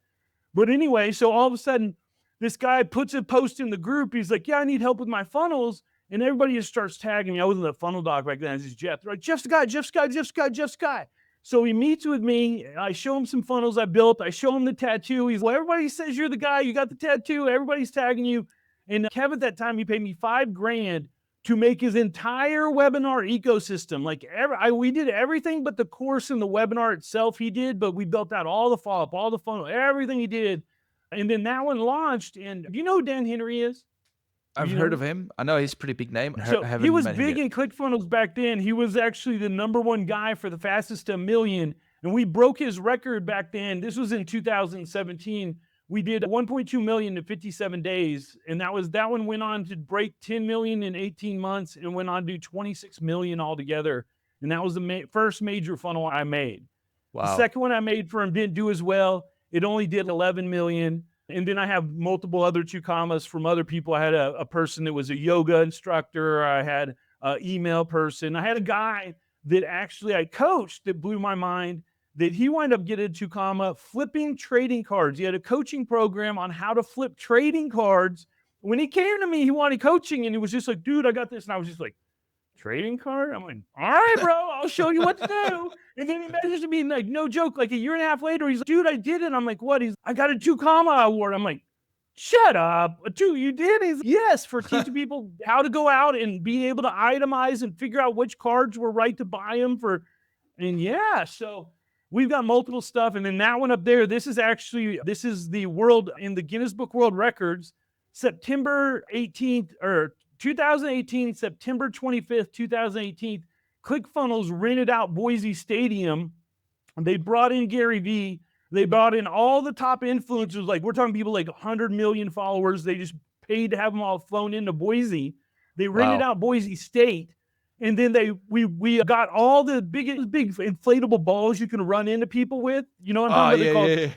But anyway, so all of a sudden, this guy puts a post in the group. He's like, yeah, I need help with my funnels. And everybody just starts tagging me. I wasn't a funnel dog back then. I was just Jeff. They're like, Jeff's the guy. So he meets with me. I show him some funnels I built. I show him the tattoo. He's like, everybody says you're the guy. You got the tattoo. Everybody's tagging you. And Kevin, at that time, he paid me $5,000 to make his entire webinar ecosystem. We did everything but the course and the webinar itself he did, but we built out all the follow-up, all the funnel, everything he did. And then that one launched. And do you know who Dan Henry is? I've heard of him. I know he's a pretty big name. So he was big in ClickFunnels back then. He was actually the #1 guy for the fastest to 1 million. And we broke his record back then. This was in 2017. We did 1.2 million in 57 days. And that one went on to break 10 million in 18 months and went on to do 26 million altogether. And that was the first major funnel I made. Wow. The second one I made for him didn't do as well. It only did 11 million. And then I have multiple other Chukamas from other people. I had a person that was a yoga instructor. I had an email person. I had a guy that actually I coached that blew my mind, that he wound up getting a Chukama flipping trading cards. He had a coaching program on how to flip trading cards. When he came to me, he wanted coaching, and he was just like, dude, I got this. And I was just like, trading card? I'm like, all right, bro, I'll show you what to do. And then he messaged me, like, no joke, like a year and a half later, he's like, dude, I did it. I'm like, what? I got a Chukama award. I'm like, shut up. Dude, you did? He's like, yes, for teaching people how to go out and be able to itemize and figure out which cards were right to buy them for. And yeah, so we've got multiple stuff. And then that one up there, this is the world in the Guinness Book World Records, September 18th, or 2018, September 25th, 2018, ClickFunnels rented out Boise Stadium. They brought in Gary Vee. They brought in all the top influencers. Like, we're talking people like 100 million followers. They just paid to have them all flown into Boise. They rented out Boise State. And then we got all the big inflatable balls you can run into people with. You know what I'm talking about? Yeah.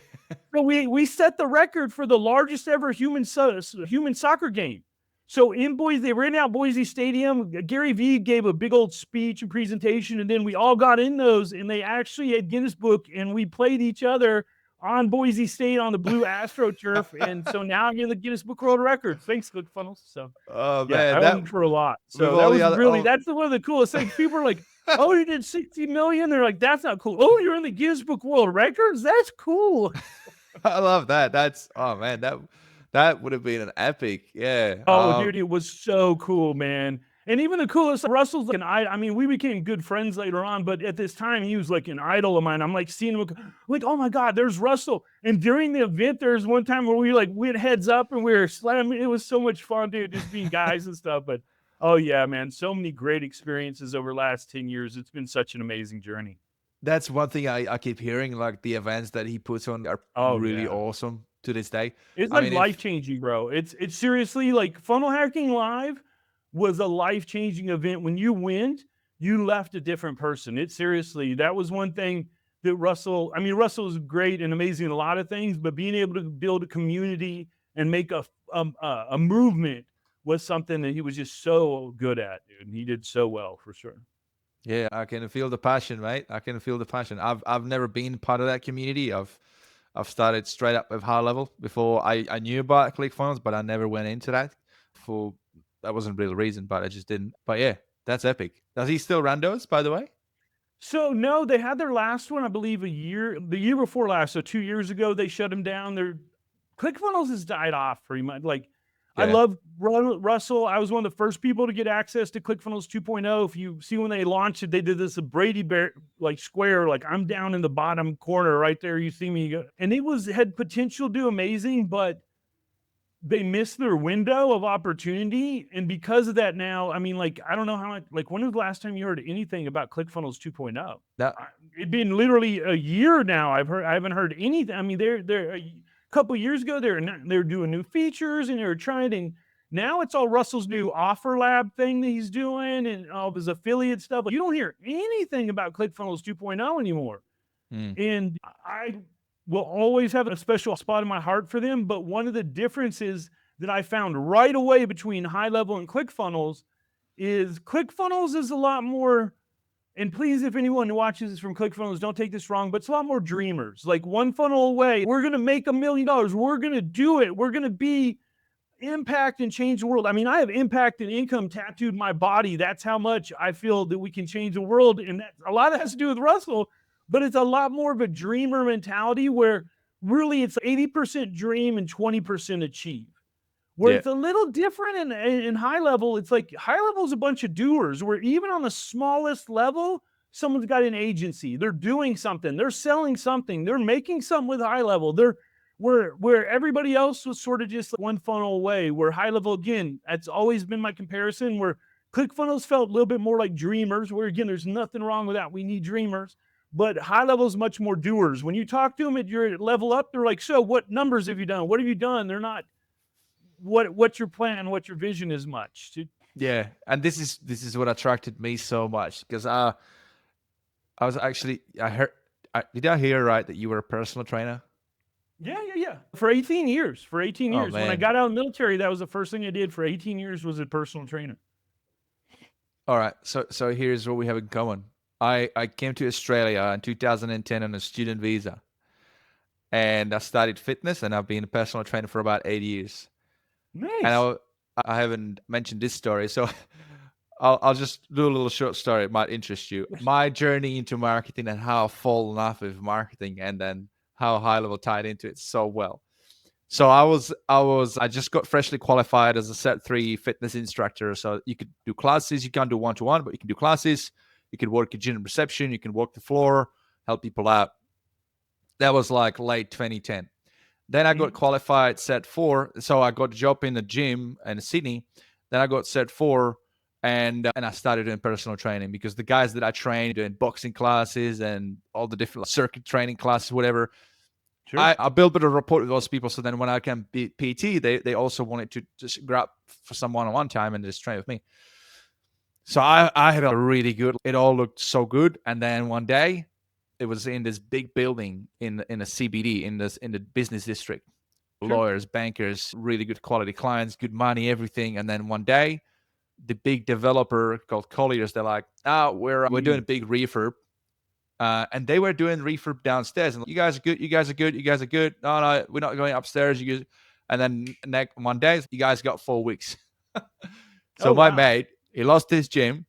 So we set the record for the largest ever human soccer game. So in Boise, they rented out Boise Stadium. Gary Vee gave a big old speech and presentation, and then we all got in those, and they actually had Guinness Book, and we played each other on Boise State on the blue AstroTurf. And so now I'm in the Guinness Book World Records. Thanks, ClickFunnels. So I won for a lot. So that was that's one of the coolest things. People are like, oh, you did 60 million? They're like, that's not cool. Oh, you're in the Guinness Book World Records? That's cool. I love that. That would have been an epic. Yeah. Oh, dude, it was so cool, man. And even the coolest, Russell's like I mean, we became good friends later on, but at this time, he was like an idol of mine. I'm like seeing him, like, oh my God, there's Russell. And during the event, there's one time where we went heads up and we were slamming. It was so much fun, dude, just being guys and stuff. But oh yeah, man, so many great experiences over the last 10 years. It's been such an amazing journey. That's one thing I keep hearing, like the events that he puts on are really awesome to this day. It's like life-changing, bro. It's seriously like Funnel Hacking Live was a life-changing event. When you went, you left a different person. It seriously, that was one thing that Russell, I mean, Russell is great and amazing in a lot of things, but being able to build a community and make a movement was something that he was just so good at, dude. He did so well, for sure. Yeah, I can feel the passion, mate. I can feel the passion. I've never been part of that community. I've started straight up with HighLevel before I knew about ClickFunnels, but I never went into that for that wasn't really the reason, but I just didn't. But yeah, that's epic. Does he still run those, by the way? So no, they had their last one, I believe, the year before last. So 2 years ago, they shut them down. Their ClickFunnels has died off pretty much. Like, I Yeah. love Russell. I was one of the first people to get access to ClickFunnels 2.0. If you see when they launched it, they did this a Brady Bear like square. Like, I'm down in the bottom corner right there. You see me, and it had potential to do amazing, but they missed their window of opportunity. And because of that now, I mean, like, I don't know how much, like, when was the last time you heard anything about ClickFunnels 2.0? That It'd been literally a year now. I haven't heard anything. I mean, they're a couple of years ago, they're doing new features and they're trying to, now it's all Russell's new offer lab thing that he's doing and all of his affiliate stuff. You don't hear anything about ClickFunnels 2.0 anymore. And I will always have a special spot in my heart for them. But one of the differences that I found right away between HighLevel and ClickFunnels is a a lot more, and please, if anyone watches this from ClickFunnels, don't take this wrong, but it's a lot more dreamers. Like, one funnel away, we're going to make $1 million. We're going to do it. We're going to be impact and change the world. I mean, I have impact and income tattooed my body. That's how much I feel that we can change the world. And a lot of that has to do with Russell, but it's a lot more of a dreamer mentality where really it's 80% dream and 20% achieve. Where it's a little different in HighLevel. It's like HighLevel is a bunch of doers where even on the smallest level, someone's got an agency. They're doing something. They're selling something. They're making something with HighLevel. They're where everybody else was sort of just one funnel away. Where HighLevel, again, that's always been my comparison, where ClickFunnels felt a little bit more like dreamers, where again, there's nothing wrong with that. We need dreamers. But HighLevel is much more doers. When you talk to them at your level up, they're like, so what numbers have you done? What have you done? They're not, what's your plan? What's your vision as much? Yeah, and this is what attracted me so much because I was actually did I hear right that you were a personal trainer? Yeah. For 18 years. For 18 Oh, years. When I man. got out of the military, that was the first thing I did for 18 years was a personal trainer. All right, so here's what we have in common. I came to Australia in 2010 on a student visa, and I studied fitness, and I've been a personal trainer for about 8 years. Nice. And I haven't mentioned this story, so I'll just do a little short story. It might interest you. My journey into marketing and how I've fallen off with marketing, and then how HighLevel tied into it so well. So I just got freshly qualified as a Set 3 fitness instructor. So you could do classes. You can't do one-to-one, but you can do classes. You can work at gym reception. You can walk the floor, help people out. That was like late 2010. Then I got qualified Set 4. So I got a job in the gym in Sydney. Then I got Set 4, and I started doing personal training because the guys that I trained doing boxing classes and all the different circuit training classes, whatever, Sure. I built a bit of rapport with those people. So then when I came PT, they also wanted to just grab for some one-on-one time and just train with me. So I had a really good, it all looked so good. And then one day it was in this big building in a CBD in the business district, Sure. lawyers, bankers, really good quality clients, good money, everything. And then one day the big developer called Colliers, they're like, we're doing a big refurb. And they were doing refurb downstairs. And you guys are good. You guys are good. You guys are good. No, we're not going upstairs. You guys. And then next one day, you guys got 4 weeks. So my mate, he lost his gym.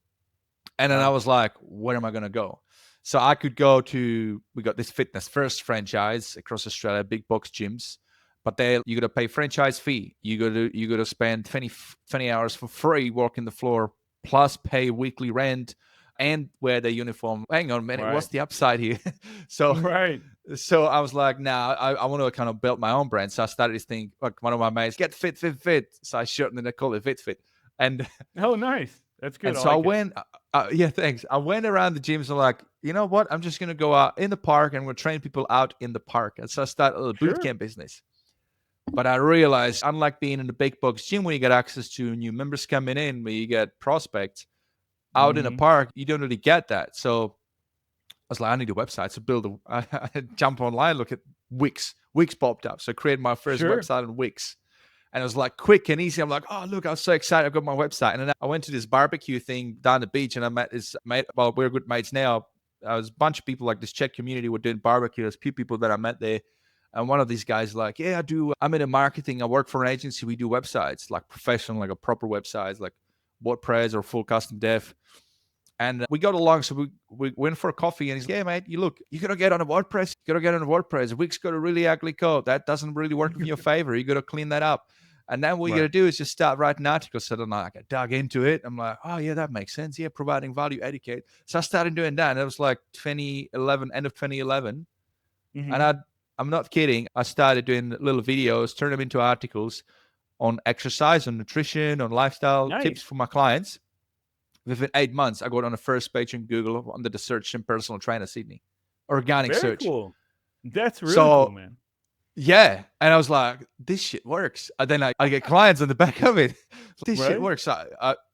And then I was like, where am I going to go? So I could go to, we got this Fitness First franchise across Australia, big box gyms. But you got to pay franchise fee. You got to spend 20 hours for free walking the floor, plus pay weekly rent and wear the uniform. Hang on a minute, what's the upside here? So I was like, I want to kind of build my own brand. So I started this thing, like one of my mates, get fit. So I shortened it and I called it Fit. And nice. That's good. And so I went, thanks. I went around the gyms and like, you know what? I'm just going to go out in the park and we'll train people out in the park. And so I started a boot camp business. But I realized, unlike being in the big box gym where you get access to new members coming in, where you get prospects, out in a park, you don't really get that. So was like, I need a website. So I jump online, look at Wix. Wix popped up. So I created my first Sure. website on Wix. And it was like quick and easy. I'm like, oh, look, I was so excited. I've got my website. And then I went to this barbecue thing down the beach, and I met this mate. Well, we're good mates now. There was a bunch of people, like this Czech community were doing barbecue. There's a few people that I met there. And one of these guys like, yeah, I'm in marketing. I work for an agency. We do websites, like professional, like a proper websites, like WordPress or full custom dev. And we got along, so we went for a coffee, and he's like, yeah, mate, you got to get on a WordPress. You got to get on a WordPress. Wix got a really ugly code. That doesn't really work in your favor. You got to clean that up. And then what you got to do is just start writing articles. So then I dug into it. I'm like, oh, yeah, that makes sense. Yeah, providing value, educate. So I started doing that. And it was like 2011, end of 2011. Mm-hmm. And I'm not kidding. I started doing little videos, turn them into articles on exercise, on nutrition, on lifestyle tips for my clients. Within 8 months, I got on the first page in Google under the search in personal trainer Sydney. Organic Very search. Cool. That's really cool, man. Yeah. And I was like, this shit works. And then I get clients on the back of it. This shit works.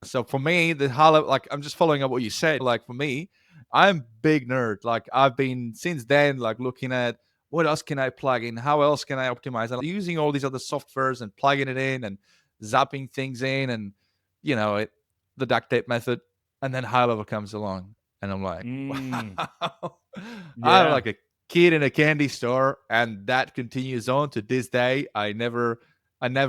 So for me, like, I'm just following up what you said. Like for me, I'm big nerd. Like I've been since then, like looking at what else can I plug in? How else can I optimize? And using all these other softwares and plugging it in and zapping things in and, the duct tape method. And then HighLevel comes along. And I'm like, wow. I'm like a kid in a candy store, and that continues on to this day. I never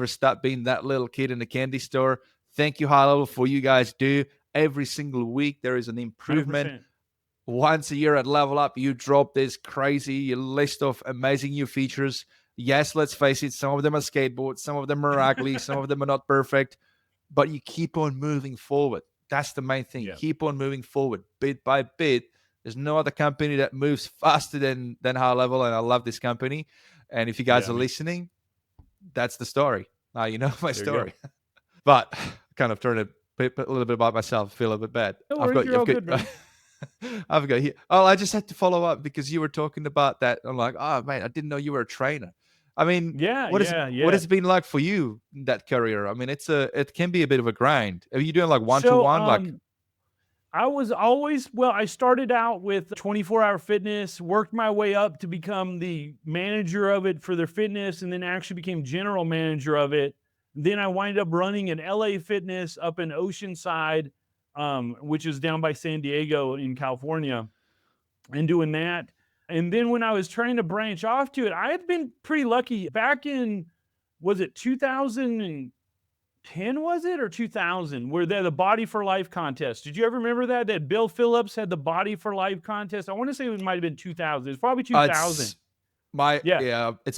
stopped being that little kid in the candy store. Thank you, HighLevel, for you guys do. Every single week there is an improvement. 100%. Once a year at Level Up, you drop this crazy list of amazing new features. Yes, let's face it, some of them are skateboards, some of them are ugly, some of them are not perfect, but you keep on moving forward. That's the main thing. Keep on moving forward bit by bit. There's no other company that moves faster than HighLevel, and I love this company. And if you guys are listening, that's the story. Now you know my story. But I kind of turned a little bit about myself. I feel a bit bad. No worries, you're all good, man. I've got here. Oh, I just had to follow up because you were talking about that. I'm like, oh man, I didn't know you were a trainer. I mean, what has it been like for you in that career? I mean, it can be a bit of a grind. Are you doing like one-to-one? I was always, I started out with 24-hour fitness, worked my way up to become the manager of it for their fitness, and then actually became general manager of it. Then I wind up running an LA Fitness up in Oceanside, which is down by San Diego in California, and doing that. And then when I was trying to branch off to it, I had been pretty lucky back in, was it 2010, was it, or 2000, where they had the Body for Life contest. Did you ever remember that? That Bill Phillips had the Body for Life contest. I want to say it might have been 2000. It's probably 2000. It's been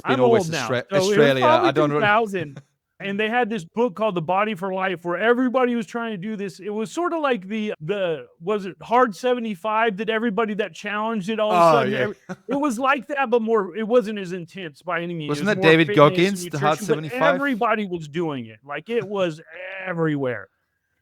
I'm always old now. Australia. I don't know. 2000. And they had this book called The Body for Life, where everybody was trying to do this. It was sort of like the was it Hard 75 that everybody that challenged it all of a sudden. It was like that, but more. It wasn't as intense by any means. Wasn't that David Goggins, the Hard 75? Everybody was doing it. Like it was everywhere.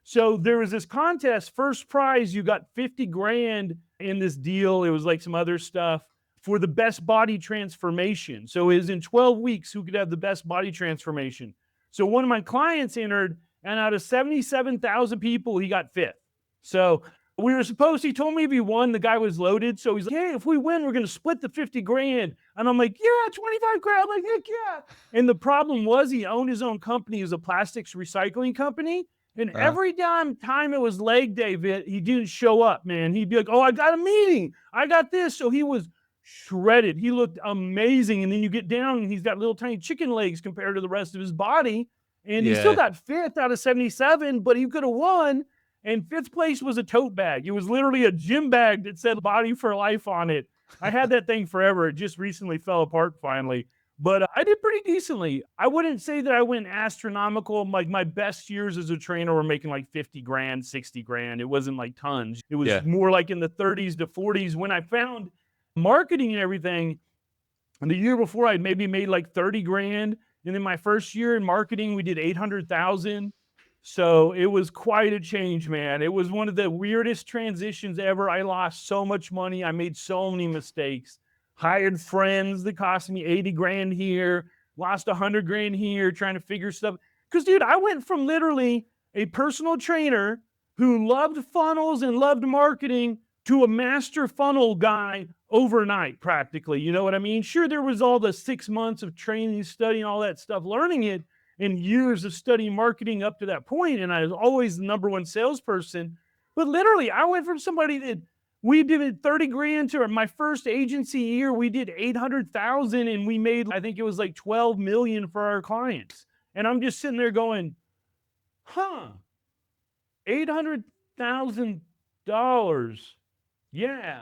So there was this contest. First prize, you got 50 grand in this deal. It was like some other stuff for the best body transformation. So it was in 12 weeks who could have the best body transformation. So one of my clients entered, and out of 77,000 people, he got fifth. So he told me if he won, the guy was loaded. So he's like, hey, if we win, we're going to split the 50 grand. And I'm like, yeah, 25 grand. I'm like, heck yeah. And the problem was he owned his own company. It was a plastics recycling company. And every time it was leg day, he didn't show up, man. He'd be like, oh, I got a meeting. I got this. So he was shredded. He looked amazing. And then you get down and he's got little tiny chicken legs compared to the rest of his body. And he still got fifth out of 77, but he could have won. And fifth place was a tote bag. It was literally a gym bag that said Body for Life on it. I had that thing forever. It just recently fell apart finally. But I did pretty decently. I wouldn't say that I went astronomical. Like my best years as a trainer were making like 50 grand, 60 grand. It wasn't like tons. It was more like in the 30s to 40s when I found marketing and everything. And the year before, I'd maybe made like 30 grand. And then my first year in marketing, we did 800,000. So it was quite a change, man. It was one of the weirdest transitions ever. I lost so much money. I made so many mistakes. Hired friends that cost me 80 grand here, lost 100 grand here, trying to figure stuff. Because, dude, I went from literally a personal trainer who loved funnels and loved marketing to a master funnel guy overnight, practically. You know what I mean? Sure, there was all the 6 months of training, studying, all that stuff, learning it, and years of studying marketing up to that point. And I was always the number one salesperson. But literally, I went from somebody that we did 30 grand to my first agency year, we did 800,000 and we made, I think it was like 12 million for our clients. And I'm just sitting there going, $800,000. Yeah.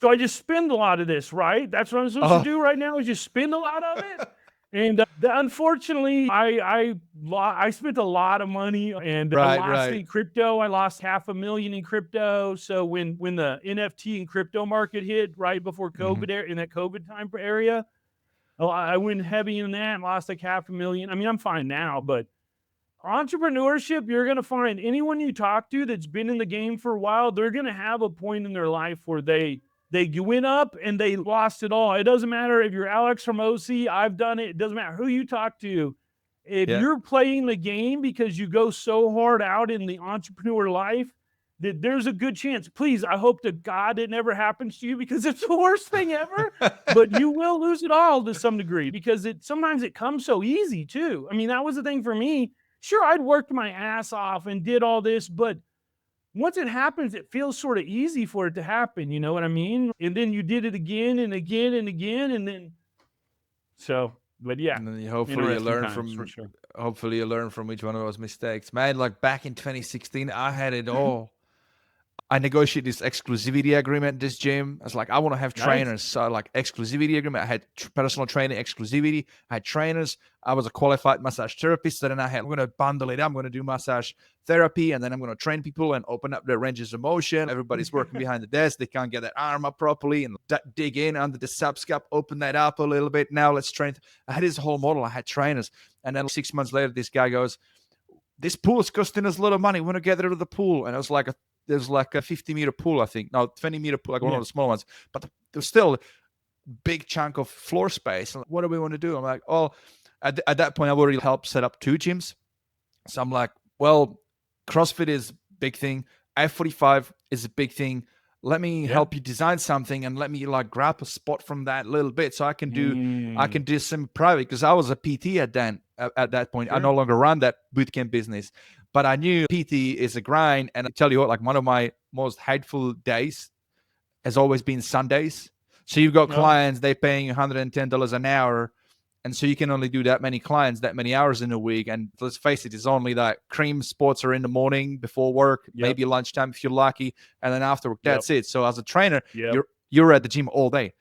So I just spend a lot of this, right? That's what I'm supposed to do right now, is just spend a lot of it. And unfortunately, I spent a lot of money, and I lost in crypto. I lost $500,000 in crypto. So when the NFT and crypto market hit right before COVID, in that COVID time area, I went heavy in that and lost like $500,000. I mean, I'm fine now, but entrepreneurship, you're going to find anyone you talk to that's been in the game for a while, they're going to have a point in their life where they went up and they lost it all. It doesn't matter if you're Alex from OC, I've done it. It doesn't matter who you talk to. If you're playing the game because you go so hard out in the entrepreneur life, that there's a good chance. Please, I hope to God it never happens to you, because it's the worst thing ever. But you will lose it all to some degree, because sometimes it comes so easy too. I mean, that was the thing for me. Sure, I'd worked my ass off and did all this, but once it happens, it feels sort of easy for it to happen. You know what I mean? And then you did it again and again and again. And then, but yeah. And then hopefully you learn from each one of those mistakes. Man, like back in 2016, I had it all. I negotiated this exclusivity agreement at this gym. I was like, I want to have trainers. So like exclusivity agreement. I had personal training exclusivity. I had trainers. I was a qualified massage therapist. So then I'm going to bundle it. I'm going to do massage therapy, and then I'm going to train people and open up their ranges of motion. Everybody's working behind the desk. They can't get their arm up properly, and dig in under the subscap, open that up a little bit. Now let's train. I had this whole model. I had trainers. And then 6 months later, this guy goes, this pool is costing us a lot of money. We want to get rid of the pool. And I was like, there's like a 50-meter pool, I think. No, 20-meter pool, like one of the small ones. But there's still a big chunk of floor space. Like, what do we want to do? I'm like, at that point, I've already helped set up 2 gyms. So I'm like, well, CrossFit is a big thing. F45 is a big thing. Let me help you design something, and let me like grab a spot from that little bit so I can do some private, because I was a PT at that point. Sure. I no longer run that bootcamp business. But I knew PT is a grind. And I tell you what, like one of my most hateful days has always been Sundays. So you've got clients, they're paying $110 an hour. And so you can only do that many clients, that many hours in a week. And let's face it, it's only that cream sports are in the morning before work, maybe lunchtime if you're lucky. And then after work, that's it. So as a trainer, you're at the gym all day.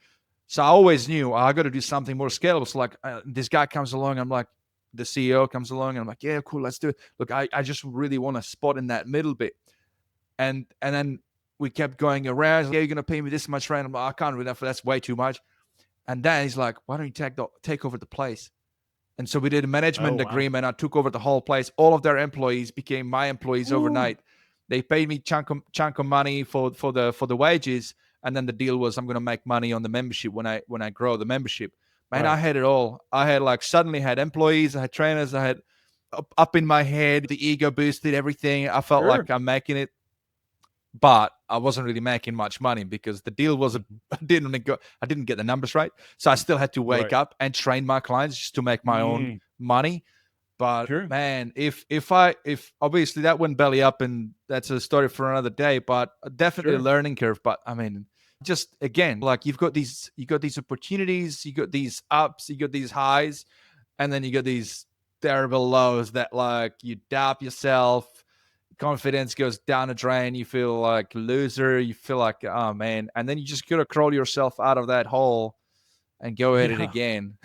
So I always knew I got to do something more scalable. So like this guy comes along, I'm like, the CEO comes along, and I'm like, yeah, cool, let's do it. Look, I just really want a spot in that middle bit. And then we kept going around. Like, yeah, you're going to pay me this much rent. I'm like, I can't do that, that's way too much. And then he's like, why don't you take over the place? And so we did a management agreement. I took over the whole place. All of their employees became my employees overnight. They paid me chunk of money for the wages. And then the deal was, I'm going to make money on the membership when I grow the membership. Man, I had it all. I had suddenly had employees, I had trainers, I had up in my head, the ego boosted, everything. I felt like I'm making it, but I wasn't really making much money because the deal was I didn't get the numbers right. So I still had to wake up and train my clients just to make my own money. But man, if obviously that went belly up, and that's a story for another day, but definitely a learning curve. But I mean, just again, like you got these opportunities, you got these ups, you got these highs, and then you got these terrible lows that like you doubt yourself, confidence goes down the drain, you feel like a loser, you feel like, oh man, and then you just gotta crawl yourself out of that hole and go at it again.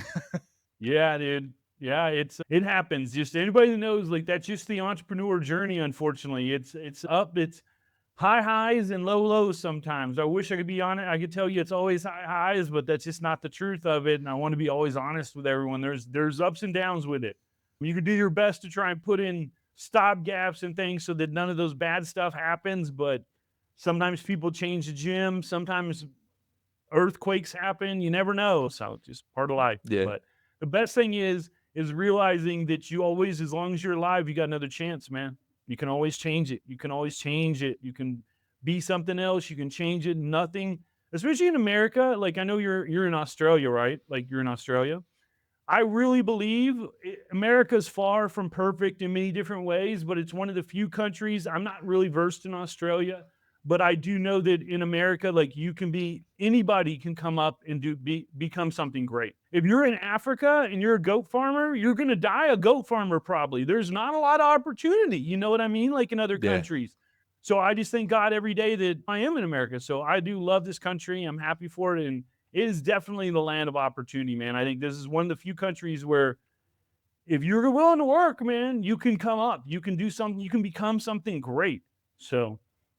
Yeah, dude. Yeah, it happens. Just anybody that knows, like that's just the entrepreneur journey. Unfortunately, it's up, it's high highs and low lows sometimes. I wish I could be on it. I could tell you it's always high highs, but that's just not the truth of it. And I want to be always honest with everyone. There's ups and downs with it. You can do your best to try and put in stop gaps and things so that none of those bad stuff happens. But sometimes people change the gym. Sometimes earthquakes happen. You never know. So it's just part of life. Yeah. But the best thing is realizing that you always, as long as you're alive, you got another chance, man. You can always change it. You can always change it. You can be something else. You can change it. Nothing, especially in America. Like I know you're in Australia, right? Like you're in Australia. I really believe America's far from perfect in many different ways, but it's one of the few countries. I'm not really versed in Australia, but I do know that in America, like anybody can come up and become something great. If you're in Africa and you're a goat farmer, you're going to die a goat farmer probably. There's not a lot of opportunity. You know what I mean? Like in other countries. So I just thank God every day that I am in America. So I do love this country. I'm happy for it. And it is definitely the land of opportunity, man. I think this is one of the few countries where if you're willing to work, man, you can come up. You can do something. You can become something great. So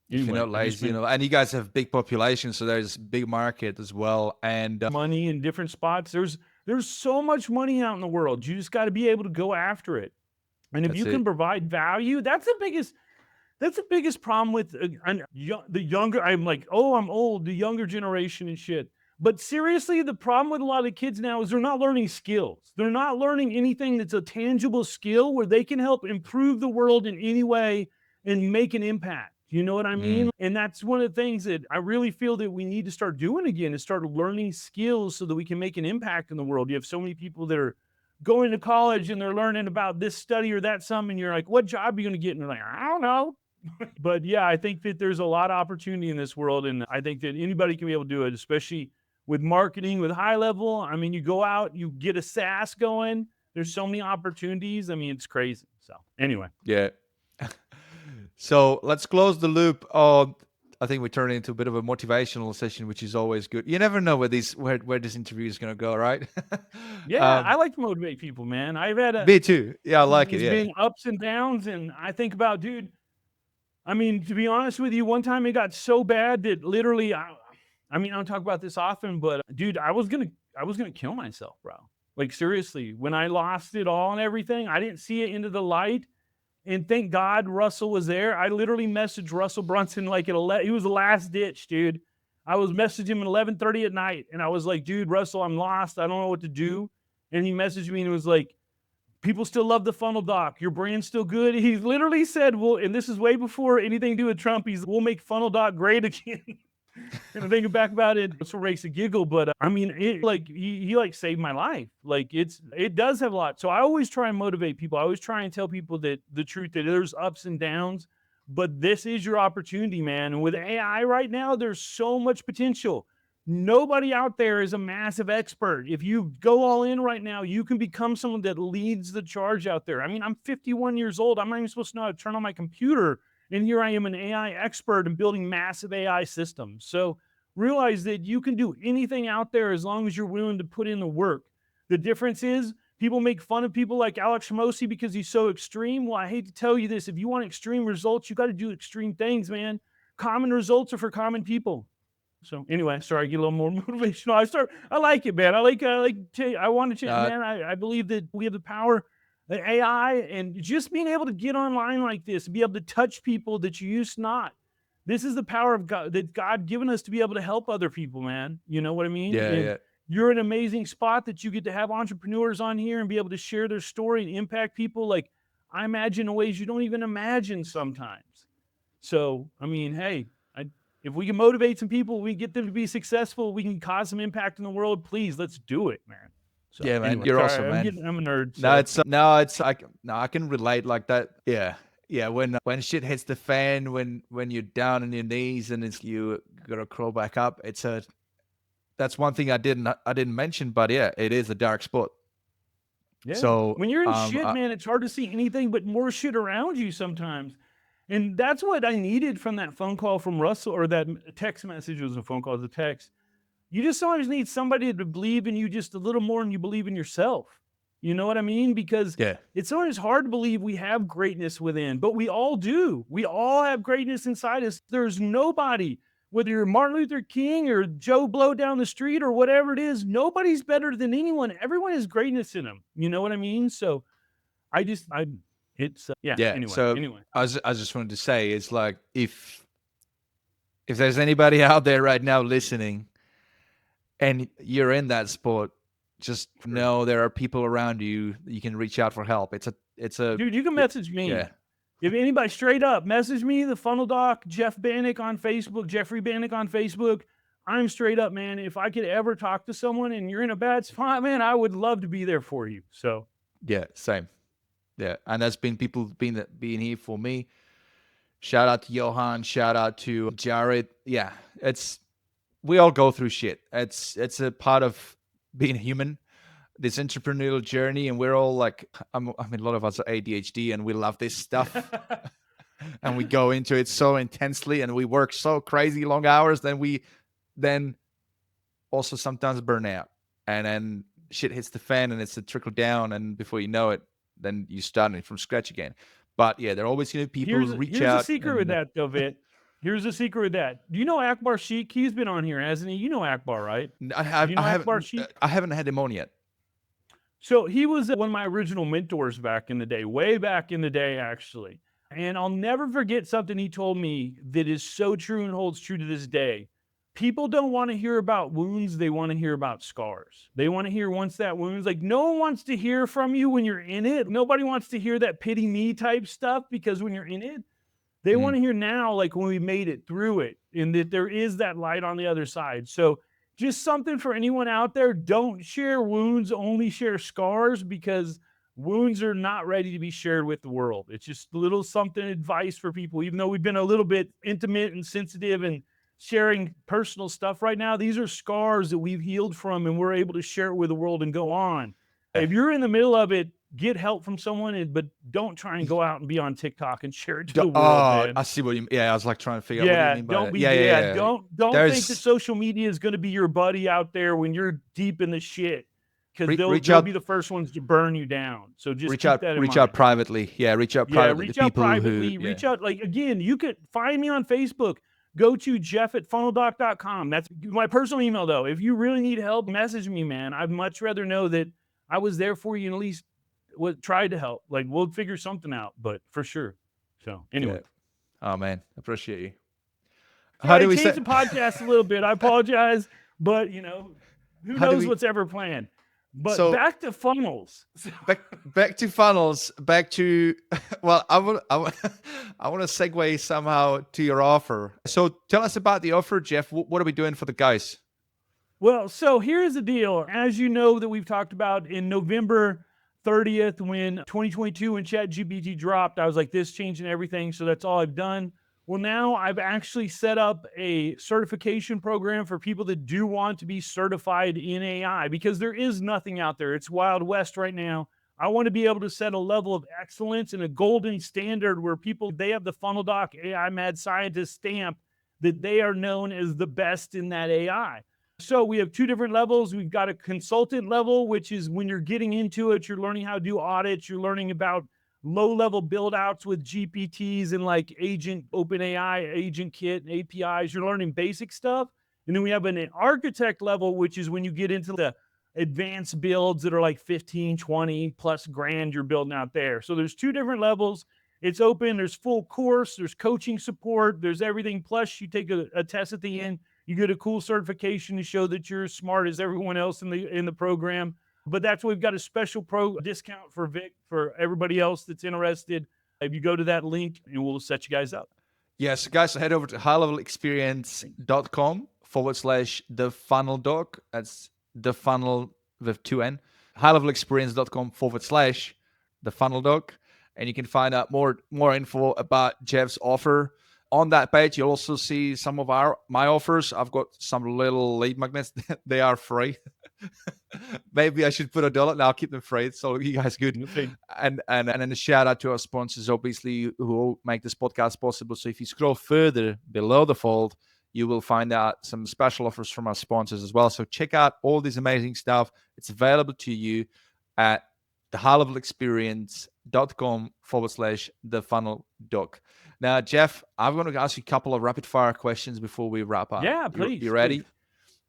if you're not lazy, and you guys have big population, so there's big market as well. And money in different spots. There's so much money out in the world. You just got to be able to go after it. And if you can provide value, that's the biggest problem with the younger. I'm like, oh, I'm old, the younger generation and shit. But seriously, the problem with a lot of kids now is they're not learning skills. They're not learning anything that's a tangible skill where they can help improve the world in any way and make an impact. You know what I mean? And that's one of the things that I really feel that we need to start doing again, is start learning skills so that we can make an impact in the world. You have so many people that are going to college and they're learning about this study or that some, and you're like, what job are you going to get? And they're like, I don't know. But yeah, I think that there's a lot of opportunity in this world. And I think that anybody can be able to do it, especially with marketing, with HighLevel. I mean, you go out, you get a SaaS going. There's so many opportunities. I mean, it's crazy. So anyway. Yeah. So let's close the loop. I think we turn it into a bit of a motivational session, which is always good. You never know where this interview is going to go, right? Yeah, I like to motivate people, man. I've had me too. Yeah, I like it. Yeah, been ups and downs, and I think about, dude. I mean, to be honest with you, one time it got so bad that literally, I mean, I don't talk about this often, but dude, I was gonna kill myself, bro. Like seriously, when I lost it all and everything, I didn't see it into the light. And thank God Russell was there. I literally messaged Russell Brunson like he was the last ditch, dude. I was messaging him at 11:30 at night, and I was like, dude, Russell, I'm lost. I don't know what to do. And he messaged me and was like, people still love the funnel doc. Your brand's still good. He literally said, well, and this is way before anything to do with Trump. We'll make funnel doc great again. And I'm thinking back about it, it's what makes a giggle. But I mean, he like saved my life. Like it does have a lot. So I always try and motivate people. I always try and tell people that the truth, that there's ups and downs, but this is your opportunity, man. And with AI right now, there's so much potential. Nobody out there is a massive expert. If you go all in right now, you can become someone that leads the charge out there. I mean, I'm 51 years old. I'm not even supposed to know how to turn on my computer. And here I am, an AI expert and building massive AI systems. So realize that you can do anything out there as long as you're willing to put in the work. The difference is people make fun of people like Alex Hormozi because he's so extreme. Well, I hate to tell you this. If you want extreme results, you got to do extreme things, man. Common results are for common people. So anyway, sorry, I get a little more motivational. I like it, man. I want to change, man. I believe that we have the power, the AI, and just being able to get online like this, be able to touch people that you used not. This is the power of God that God given us to be able to help other people, man. You know what I mean? Yeah. You're in an amazing spot that you get to have entrepreneurs on here and be able to share their story and impact people. Like I imagine in ways you don't even imagine sometimes. So, I mean, hey, if we can motivate some people, we get them to be successful, we can cause some impact in the world, please, let's do it, man. So, yeah, man, anyway, you're awesome, man. I'm a nerd. So. I can relate like that. Yeah. When shit hits the fan, when you're down on your knees and you gotta crawl back up, that's one thing I didn't mention, but yeah, it is a dark spot. Yeah. So when you're in shit, man, it's hard to see anything but more shit around you sometimes. And that's what I needed from that phone call from Russell, or that text message. It was a phone call, it was a text. You just sometimes need somebody to believe in you just a little more than you believe in yourself. You know what I mean? Because it's sometimes hard to believe we have greatness within, but we all do. We all have greatness inside us. There's nobody, whether you're Martin Luther King or Joe Blow down the street or whatever it is, nobody's better than anyone. Everyone has greatness in them. You know what I mean? So Anyway. I just wanted to say, it's like, if there's anybody out there right now listening and you're in that spot, just know there are people around you that you can reach out for help. It's a dude, you can message me. Yeah. If anybody straight up message me, the Funnel Doc, Jeff Bannock on Facebook, Jeffrey Bannock on Facebook, I'm straight up, man. If I could ever talk to someone and you're in a bad spot, man, I would love to be there for you. So Yeah, same. Yeah, and there's been people being here for me. Shout out to Johan. Shout out to Jared. Yeah, we all go through shit. It's a part of being human, this entrepreneurial journey, and we're all like, I mean, a lot of us are ADHD, and we love this stuff, and we go into it so intensely, and we work so crazy long hours. Then also sometimes burn out, and then shit hits the fan, and it's a trickle down, and before you know it, then you starting from scratch again. But yeah, there are always going to be people who reach out. Here's the secret with that, though, Vit. Here's the secret with that. Do you know Akbar Sheikh? He's been on here, hasn't he? You know Akbar, right? I haven't had him on yet. So he was one of my original mentors back in the day, way back in the day, actually. And I'll never forget something he told me that is so true and holds true to this day. People don't want to hear about wounds. They want to hear about scars. They want to hear once that wound's like, no one wants to hear from you when you're in it. Nobody wants to hear that pity me type stuff, because when you're in it, they want to hear now, like when we made it through it, and that there is that light on the other side. So just something for anyone out there, don't share wounds, only share scars, because wounds are not ready to be shared with the world. It's just a little something advice for people, even though we've been a little bit intimate and sensitive and sharing personal stuff right now. These are scars that we've healed from, and we're able to share it with the world and go on. If you're in the middle of it, get help from someone, but don't try and go out and be on TikTok and share it to the world. Man. I see what you mean. Yeah, I was like trying to figure out what you mean by that. Don't think that social media is going to be your buddy out there when you're deep in the shit, because they'll be the first ones to burn you down. So just reach out privately. Yeah, reach out privately. Reach out. Like, again, you could find me on Facebook. Go to jeff@funneldoc.com. That's my personal email, though. If you really need help, message me, man. I'd much rather know that I was there for you and at least tried to help. Like, we'll figure something out, but for sure. So anyway. Yeah. Oh man, appreciate you. How do we change the podcast a little bit? I apologize, but who knows what's ever planned. But back to funnels. back to funnels. Back to well, I want to segue somehow to your offer. So tell us about the offer, Jeff. What are we doing for the guys? Well, so here's the deal. As you know, that we've talked about, in November 30th, when 2022, when ChatGPT dropped, I was like, this changing everything. So that's all I've done. Well, now I've actually set up a certification program for people that do want to be certified in AI, because there is nothing out there. It's Wild West right now. I want to be able to set a level of excellence and a golden standard where they have the Funnel Doc AI Mad Scientist stamp that they are known as the best in that AI. So we have two different levels. We've got a consultant level, which is when you're getting into it, you're learning how to do audits, you're learning about low-level build-outs with GPTs and like OpenAI, Agent Kit, and APIs. You're learning basic stuff. And then we have an architect level, which is when you get into the advanced builds that are like 15, 20 plus grand you're building out there. So there's two different levels. It's open. There's full course. There's coaching support. There's everything. Plus, you take a test at the end. You get a cool certification to show that you're as smart as everyone else in the program. But that's why we've got a special pro discount for Vic, for everybody else that's interested. If you go to that link, and we'll set you guys up. Yes, guys, head over to highlevelexperience.com/thefunneldoc. That's the funnel with 2 N. highlevelexperience.com/thefunneldoc. And you can find out more info about Jeff's offer. On that page, you'll also see some of my offers. I've got some little lead magnets. They are free. Maybe I should put $1. Now I'll keep them free. So you guys good. And then a shout out to our sponsors, obviously, who make this podcast possible. So if you scroll further below the fold, you will find out some special offers from our sponsors as well. So check out all this amazing stuff. It's available to you at the highlevelexperience.com/thefunneldoc. Now, Jeff, I'm going to ask you a couple of rapid fire questions before we wrap up. Yeah, please. You ready? Please.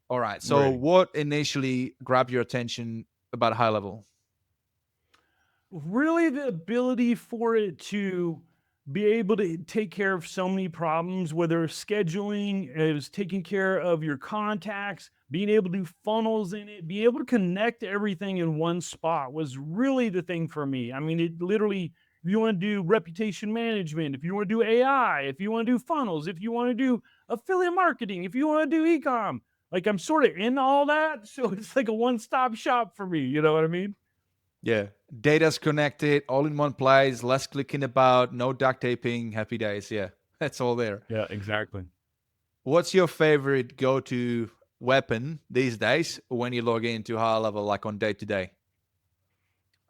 All right. So what initially grabbed your attention about HighLevel? Really the ability for it to be able to take care of so many problems, whether scheduling, is taking care of your contacts, being able to do funnels in it, be able to connect everything in one spot was really the thing for me. I mean, it literally if you want to do reputation management, if you want to do AI, if you want to do funnels, if you want to do affiliate marketing, if you want to do e-com, like I'm sort of in all that. So it's like a one-stop shop for me. You know what I mean? Yeah. Data's connected, all in one place, less clicking about, no duct taping, happy days. Yeah. That's all there. Yeah, exactly. What's your favorite go-to weapon these days when you log into HighLevel, like on day to day?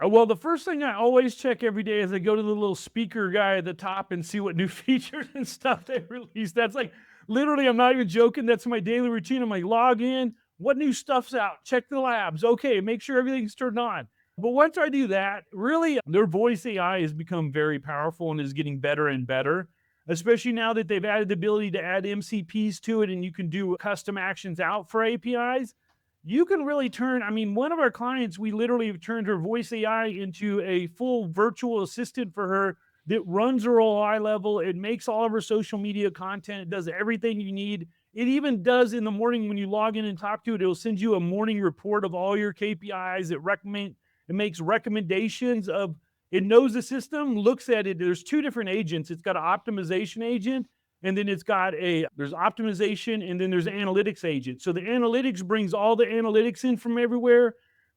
Well, the first thing I always check every day is I go to the little speaker guy at the top and see what new features and stuff they released. That's like literally, I'm not even joking. That's my daily routine. I'm like, log in, what new stuff's out? Check the labs. Okay, make sure everything's turned on. But once I do that, really, their voice AI has become very powerful and is getting better and better, especially now that they've added the ability to add MCPs to it and you can do custom actions out for APIs. You can really turn, I mean, one of our clients, we literally have turned her voice AI into a full virtual assistant for her that runs her whole HighLevel. It makes all of her social media content. It does everything you need. It even does in the morning when you log in and talk to it, it'll send you a morning report of all your KPIs. It makes recommendations of, it knows the system, looks at it. There's two different agents. It's got an optimization agent, and then there's optimization, and then there's analytics agent. So the analytics brings all the analytics in from everywhere,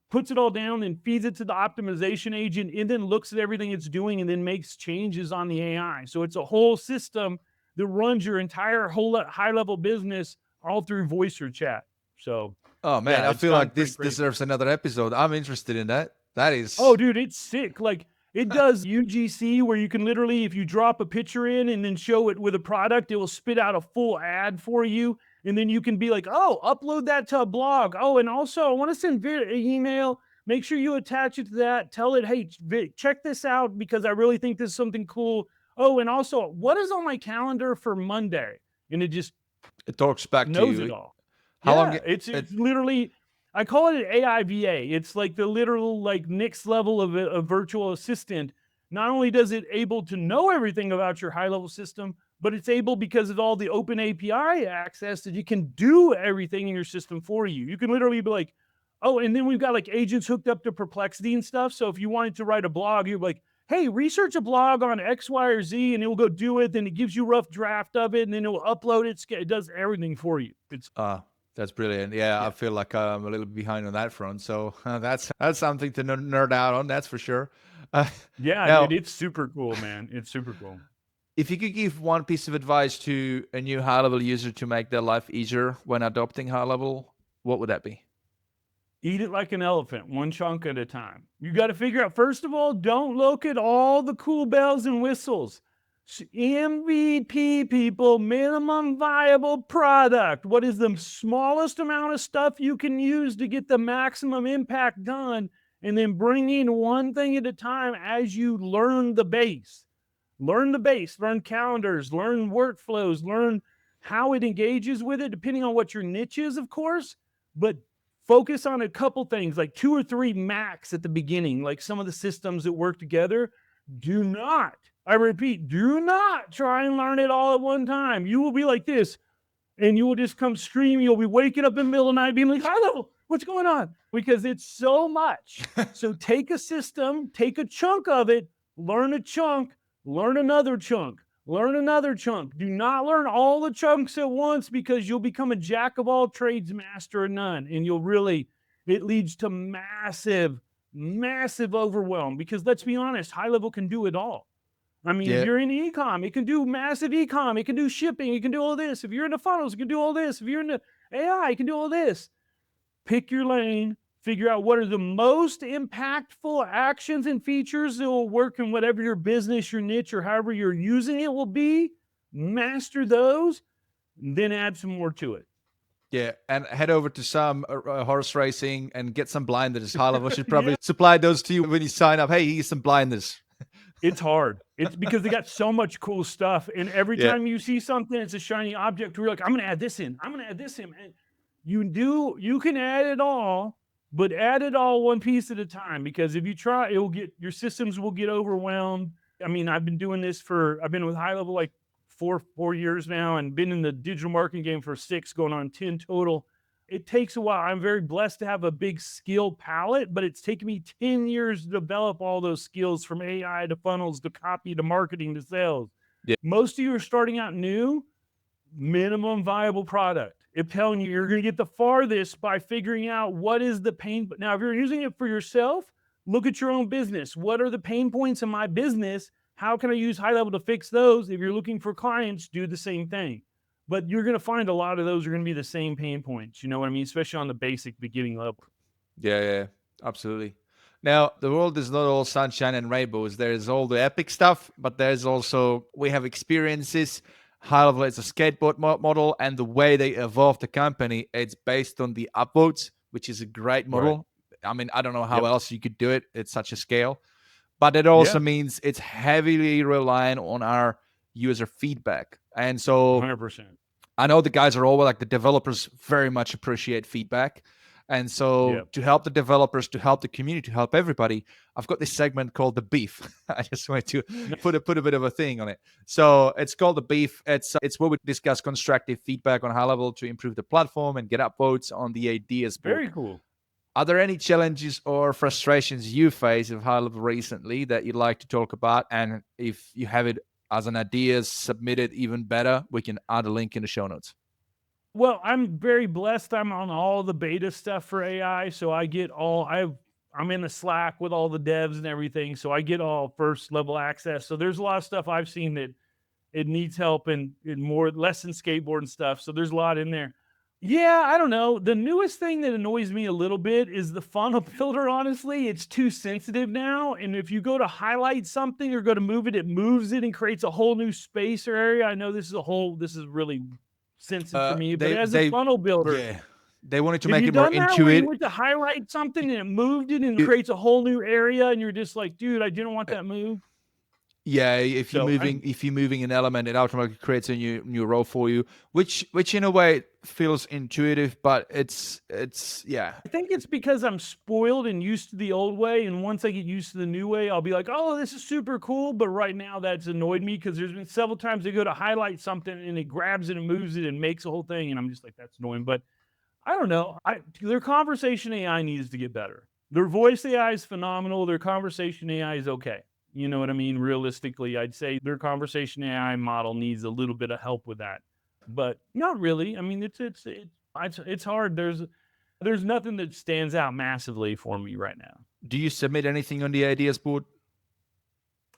puts it all down, and feeds it to the optimization agent, and then looks at everything it's doing and then makes changes on the AI. So it's a whole system that runs your entire whole HighLevel business all through voice or chat. So, oh man, yeah, I it's feel gone like pretty this crazy. deserves another episode. I'm interested in that. That is. Oh, dude, it's sick. Like it does UGC where you can literally, if you drop a picture in and then show it with a product, it will spit out a full ad for you. And then you can be like, oh, upload that to a blog. Oh, and also I want to send an email. Make sure you attach it to that. Tell it, hey, check this out because I really think this is something cool. Oh, and also, what is on my calendar for Monday? And it just It talks back to knows it you. all. How long? Yeah, it's literally, I call it an AI VA. It's like the literal like next level of a virtual assistant. Not only does it able to know everything about your HighLevel system, but it's able, because of all the open API access, that you can do everything in your system for you. You can literally be like, oh, and then we've got like agents hooked up to Perplexity and stuff. So if you wanted to write a blog, you're like, hey, research a blog on X, Y, or Z, and it will go do it. Then it gives you a rough draft of it, and then it will upload it. It does everything for you. It's That's brilliant. Yeah, I feel like I'm a little bit behind on that front. So that's something to nerd out on. That's for sure. yeah, Now, dude, it's super cool, man. It's super cool. if you could give one piece of advice to a new HighLevel user to make their life easier when adopting HighLevel, what would that be? Eat it like an elephant, one chunk at a time. You got to figure out, first of all, don't look at all the cool bells and whistles. MVP, people, minimum viable product. What is the smallest amount of stuff you can use to get the maximum impact done? And then bring in one thing at a time as you learn the base. Learn the base, learn calendars, learn workflows, learn how it engages with it, depending on what your niche is, of course. But focus on a couple things, like 2 or 3 max at the beginning, like some of the systems that work together. Do not, I repeat, do not try and learn it all at one time. You will be like this, and you will just come screaming. You'll be waking up in the middle of the night being like, HighLevel, what's going on? Because it's so much. So take a system, take a chunk of it, learn a chunk, learn another chunk, learn another chunk. Do not learn all the chunks at once, because you'll become a jack of all trades, master of none. And it leads to massive overwhelm, because let's be honest, HighLevel can do it all. I mean, if you're in e-com, it can do massive e-com. It can do shipping. It can do all this. If you're into funnels, it can do all this. If you're into AI, it can do all this. Pick your lane. Figure out what are the most impactful actions and features that will work in whatever your business, your niche, or however you're using it will be. Master those, then add some more to it. Yeah, and head over to some horse racing and get some blinders. HighLevel should probably supply those to you when you sign up. Hey, here's some blinders. It's hard. It's because they got so much cool stuff. And every time you see something, it's a shiny object. We're like, I'm going to add this in. I'm going to add this in. And you can add it all, but add it all one piece at a time. Because if you try, your systems will get overwhelmed. I mean, I've been with HighLevel like four years now, and been in the digital marketing game for 6, going on 10 total. it takes a while. I'm very blessed to have a big skill palette, but it's taken me 10 years to develop all those skills, from AI to funnels to copy to marketing to sales. Yeah. Most of you are starting out new, minimum viable product. It's telling you you're going to get the farthest by figuring out what is the pain. Now, if you're using it for yourself, look at your own business. What are the pain points in my business? How can I use HighLevel to fix those? If you're looking for clients, do the same thing. But you're going to find a lot of those are going to be the same pain points. You know what I mean? Especially on the basic beginning level. Yeah, absolutely. Now, the world is not all sunshine and rainbows. There's all the epic stuff, but there's also, we have experiences. HighLevel is a skateboard model, and the way they evolved the company, it's based on the upvotes, which is a great model. Right. I mean, I don't know how else you could do it. It's such a scale. But it also means it's heavily reliant on our user feedback. And so 100%. I know the guys are all like, the developers very much appreciate feedback. And so to help the developers, to help the community, to help everybody, I've got this segment called The Beef. I just wanted to put a bit of a thing on it. So it's called The Beef. It's where we discuss constructive feedback on HighLevel to improve the platform and get upvotes on the ideas board. Very cool. Are there any challenges or frustrations you face with HighLevel recently that you'd like to talk about? And if you have it as an idea, submit it even better. We can add a link in the show notes. Well, I'm very blessed. I'm on all the beta stuff for AI. So I get I'm in the Slack with all the devs and everything. So I get all first level access. So there's a lot of stuff I've seen that it needs help and less than skateboard and stuff. So there's a lot in there. Yeah, I don't know. The newest thing that annoys me a little bit is the funnel builder, honestly. It's too sensitive now. And if you go to highlight something or go to move it, it moves it and creates a whole new space or area. I know this is really sensitive for me, but as a funnel builder, they wanted to make it more intuitive. You went to highlight something and it moved it and creates a whole new area, and you're just like, dude, I didn't want that move. Yeah, if you're moving an element, it automatically creates a new row for you, which in a way feels intuitive, but it's I think it's because I'm spoiled and used to the old way, and once I get used to the new way, I'll be like, oh, this is super cool. But right now, that's annoyed me because there's been several times they go to highlight something and it grabs it and moves it and makes a whole thing, and I'm just like, that's annoying. But I don't know. Their conversation AI needs to get better. Their voice AI is phenomenal. Their conversation AI is okay. You know what I mean? Realistically, I'd say their conversation AI model needs a little bit of help with that, but not really. I mean, it's hard. There's nothing that stands out massively for me right now. Do you submit anything on the ideas board?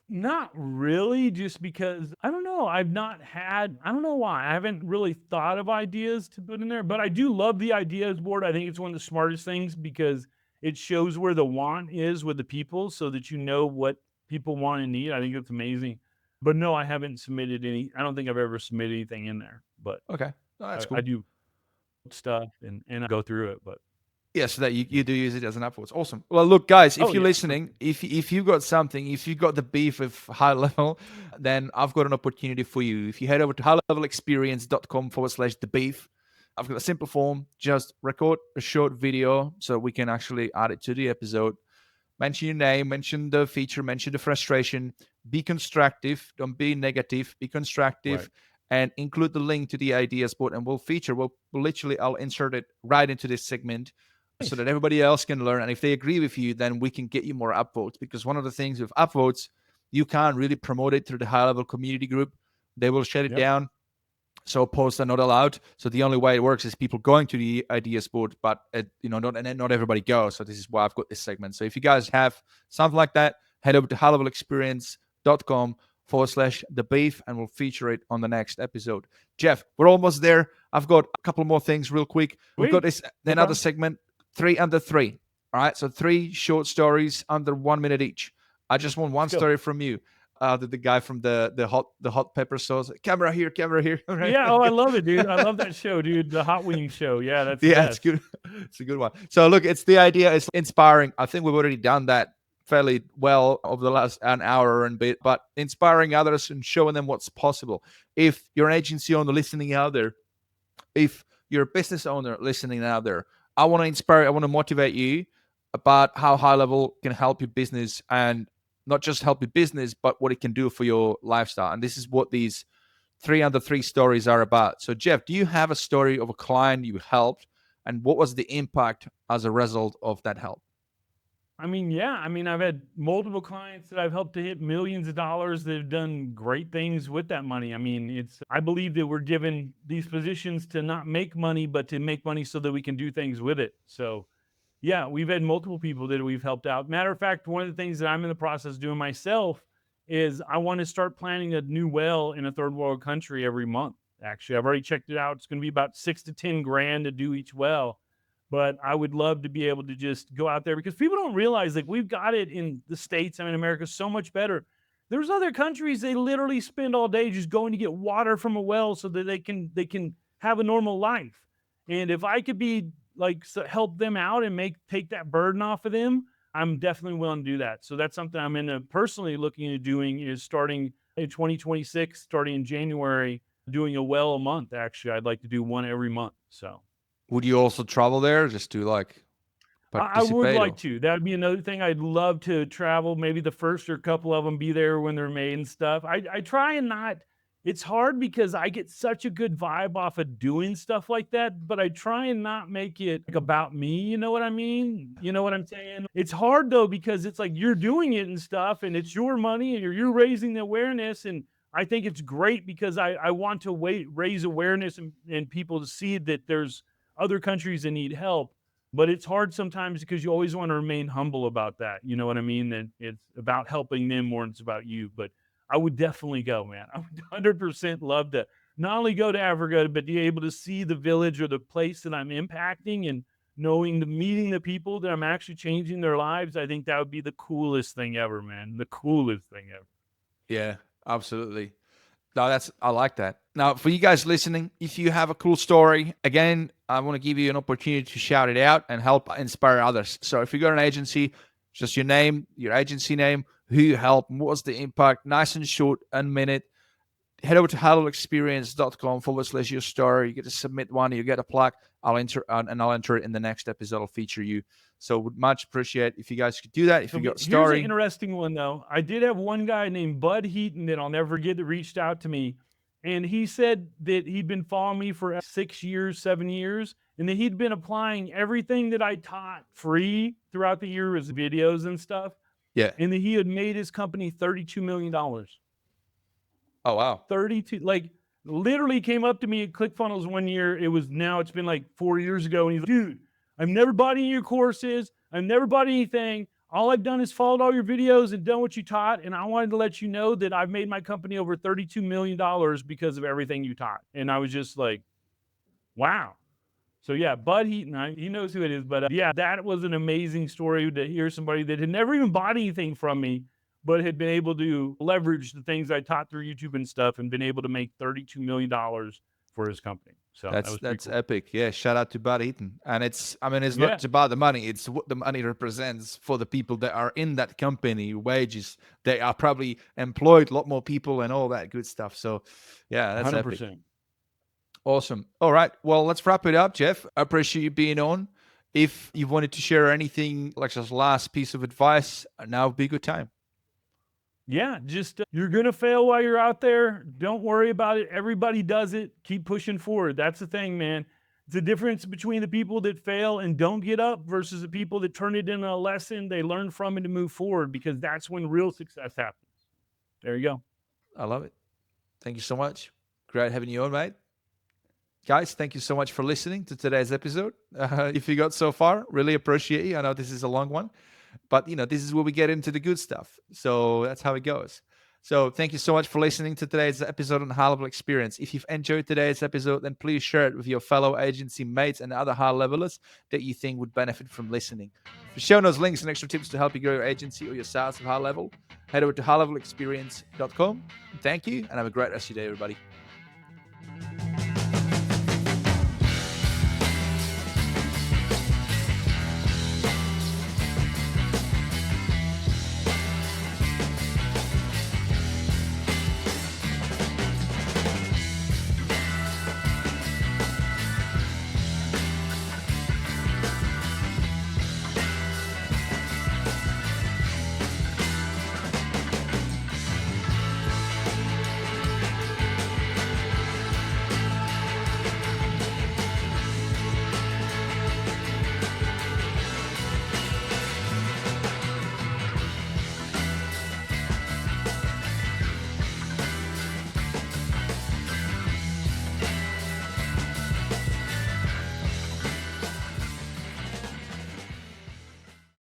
Not really, just because I don't know. I don't know why. I haven't really thought of ideas to put in there, but I do love the ideas board. I think it's one of the smartest things because it shows where the want is with the people so that you know what people want and need. I think it's amazing. But no, I haven't submitted any. I don't think I've ever submitted anything in there. But okay, that's cool. I do stuff and I go through it. But yeah, so that you do use it as an upvotes. Awesome. Well, look, guys, if you're listening, if you've got something, if you've got the beef with HighLevel, then I've got an opportunity for you. If you head over to highlevelexperience.com/the beef, I've got a simple form. Just record a short video so we can actually add it to the episode. Mention your name, mention the feature, mention the frustration. Be constructive. Don't be negative. Be constructive. Right. And include the link to the ideas board, and we'll literally, I'll insert it right into this segment so that everybody else can learn. And if they agree with you, then we can get you more upvotes. Because one of the things with upvotes, you can't really promote it through the HighLevel community group. They will shut it down. So posts are not allowed. So the only way it works is people going to the ideas board, but not everybody goes. So this is why I've got this segment. So if you guys have something like that, head over to highlevelexperience.com/the beef, and we'll feature it on the next episode. Jeff, we're almost there. I've got a couple more things real quick. We've got another segment, 3 under 3. All right. So 3 short stories under 1 minute each. I just want one story from you. The guy from the hot pepper sauce. Camera here. Right? Yeah, I love it, dude. I love that show, dude. The hot wing show. Yeah, that's it's good. It's a good one. So look, the idea is inspiring. I think we've already done that fairly well over the last an hour and bit, but inspiring others and showing them what's possible. If you're an agency owner listening out there, if you're a business owner listening out there, I want to inspire, I want to motivate you about how HighLevel can help your business, and not just help your business, but what it can do for your lifestyle. And this is what these 3 under 3 stories are about. So Jeff, do you have a story of a client you helped And what was the impact as a result of that help? I mean, yeah. I mean, I've had multiple clients that I've helped to hit millions of dollars that have done great things with that money. I mean, I believe that we're given these positions to not make money, but to make money so that we can do things with it. So, yeah, we've had multiple people that we've helped out. Matter of fact, one of the things that I'm in the process of doing myself is I want to start planning a new well in a third world country every month. Actually, I've already checked it out. It's going to be about 6 to 10 grand to do each well. But I would love to be able to just go out there, because people don't realize, like, we've got it in the States. I mean, America so much better. There's other countries, they literally spend all day just going to get water from a well so that they can have a normal life. And if I could be like, help them out and take that burden off of them, I'm definitely willing to do that. So that's something I'm personally looking at doing, is starting in 2026, starting in January, doing a well a month. Actually, I'd like to do one every month. So. Would you also travel there just to like participate? I would like to. That would be another thing. I'd love to travel. Maybe the first or couple of them, be there when they're made and stuff. I try and not. It's hard because I get such a good vibe off of doing stuff like that, but I try and not make it like about me. You know what I mean? You know what I'm saying? It's hard though, because it's like you're doing it and stuff, and it's your money, and you're raising the awareness. And I think it's great because I want to raise awareness and people to see that there's other countries that need help. But it's hard sometimes because you always want to remain humble about that. You know what I mean? That it's about helping them more than it's about you. But I would definitely go, man. I would 100% love to not only go to Africa, but be able to see the village or the place that I'm impacting, and meeting the people that I'm actually changing their lives. I think that would be the coolest thing ever, man. The coolest thing ever. Yeah, absolutely. No, I like that. Now, for you guys listening, if you have a cool story, again, I want to give you an opportunity to shout it out and help inspire others. So if you got an agency, just your name, your agency name, who you help, what's the impact, nice and short, 1 minute. Head over to HighLevelExperience.com/your story. You get to submit one, you get a plaque. I'll enter it in the next episode. I'll feature you. So would much appreciate if you guys could do that. If you got a story. Here's an interesting one though. I did have one guy named Bud Heaton that I'll never forget that reached out to me. And he said that he'd been following me for 6 years, 7 years, and that he'd been applying everything that I taught free throughout the year as videos and stuff. Yeah. And that he had made his company $32 million. Oh, wow. 32, like literally came up to me at ClickFunnels one year. It's been like 4 years ago. And he's like, dude, I've never bought any of your courses. I've never bought anything. All I've done is followed all your videos and done what you taught. And I wanted to let you know that I've made my company over $32 million because of everything you taught. And I was just like, wow. So yeah, Bud Heaton, he knows who it is. But yeah, that was an amazing story to hear somebody that had never even bought anything from me, but had been able to leverage the things I taught through YouTube and stuff, and been able to make $32 million for his company. So that's cool. Epic. Yeah, shout out to Bud Eaton. And it's not just about the money, it's what the money represents for the people that are in that company, wages. They are probably employed a lot more people and all that good stuff. So yeah, that's 100%. Epic. Awesome. All right. Well, let's wrap it up, Jeff. I appreciate you being on. If you wanted to share anything, like just last piece of advice, now would be a good time. Yeah, just you're going to fail while you're out there. Don't worry about it. Everybody does it. Keep pushing forward. That's the thing, man. It's the difference between the people that fail and don't get up versus the people that turn it into a lesson, they learn from it to move forward, because that's when real success happens. There you go. I love it. Thank you so much. Great having you on, mate. Guys, thank you so much for listening to today's episode. If you got so far, really appreciate you. I know this is a long one, but this is where we get into the good stuff. So that's how it goes. So thank you so much for listening to today's episode on HighLevel Experience. If you've enjoyed today's episode, then please share it with your fellow agency mates and other high levelers that you think would benefit from listening. For show notes, links, and extra tips to help you grow your agency or your SaaS at high level, head over to HighLevelExperience.com. Thank you, and have a great rest of your day, everybody.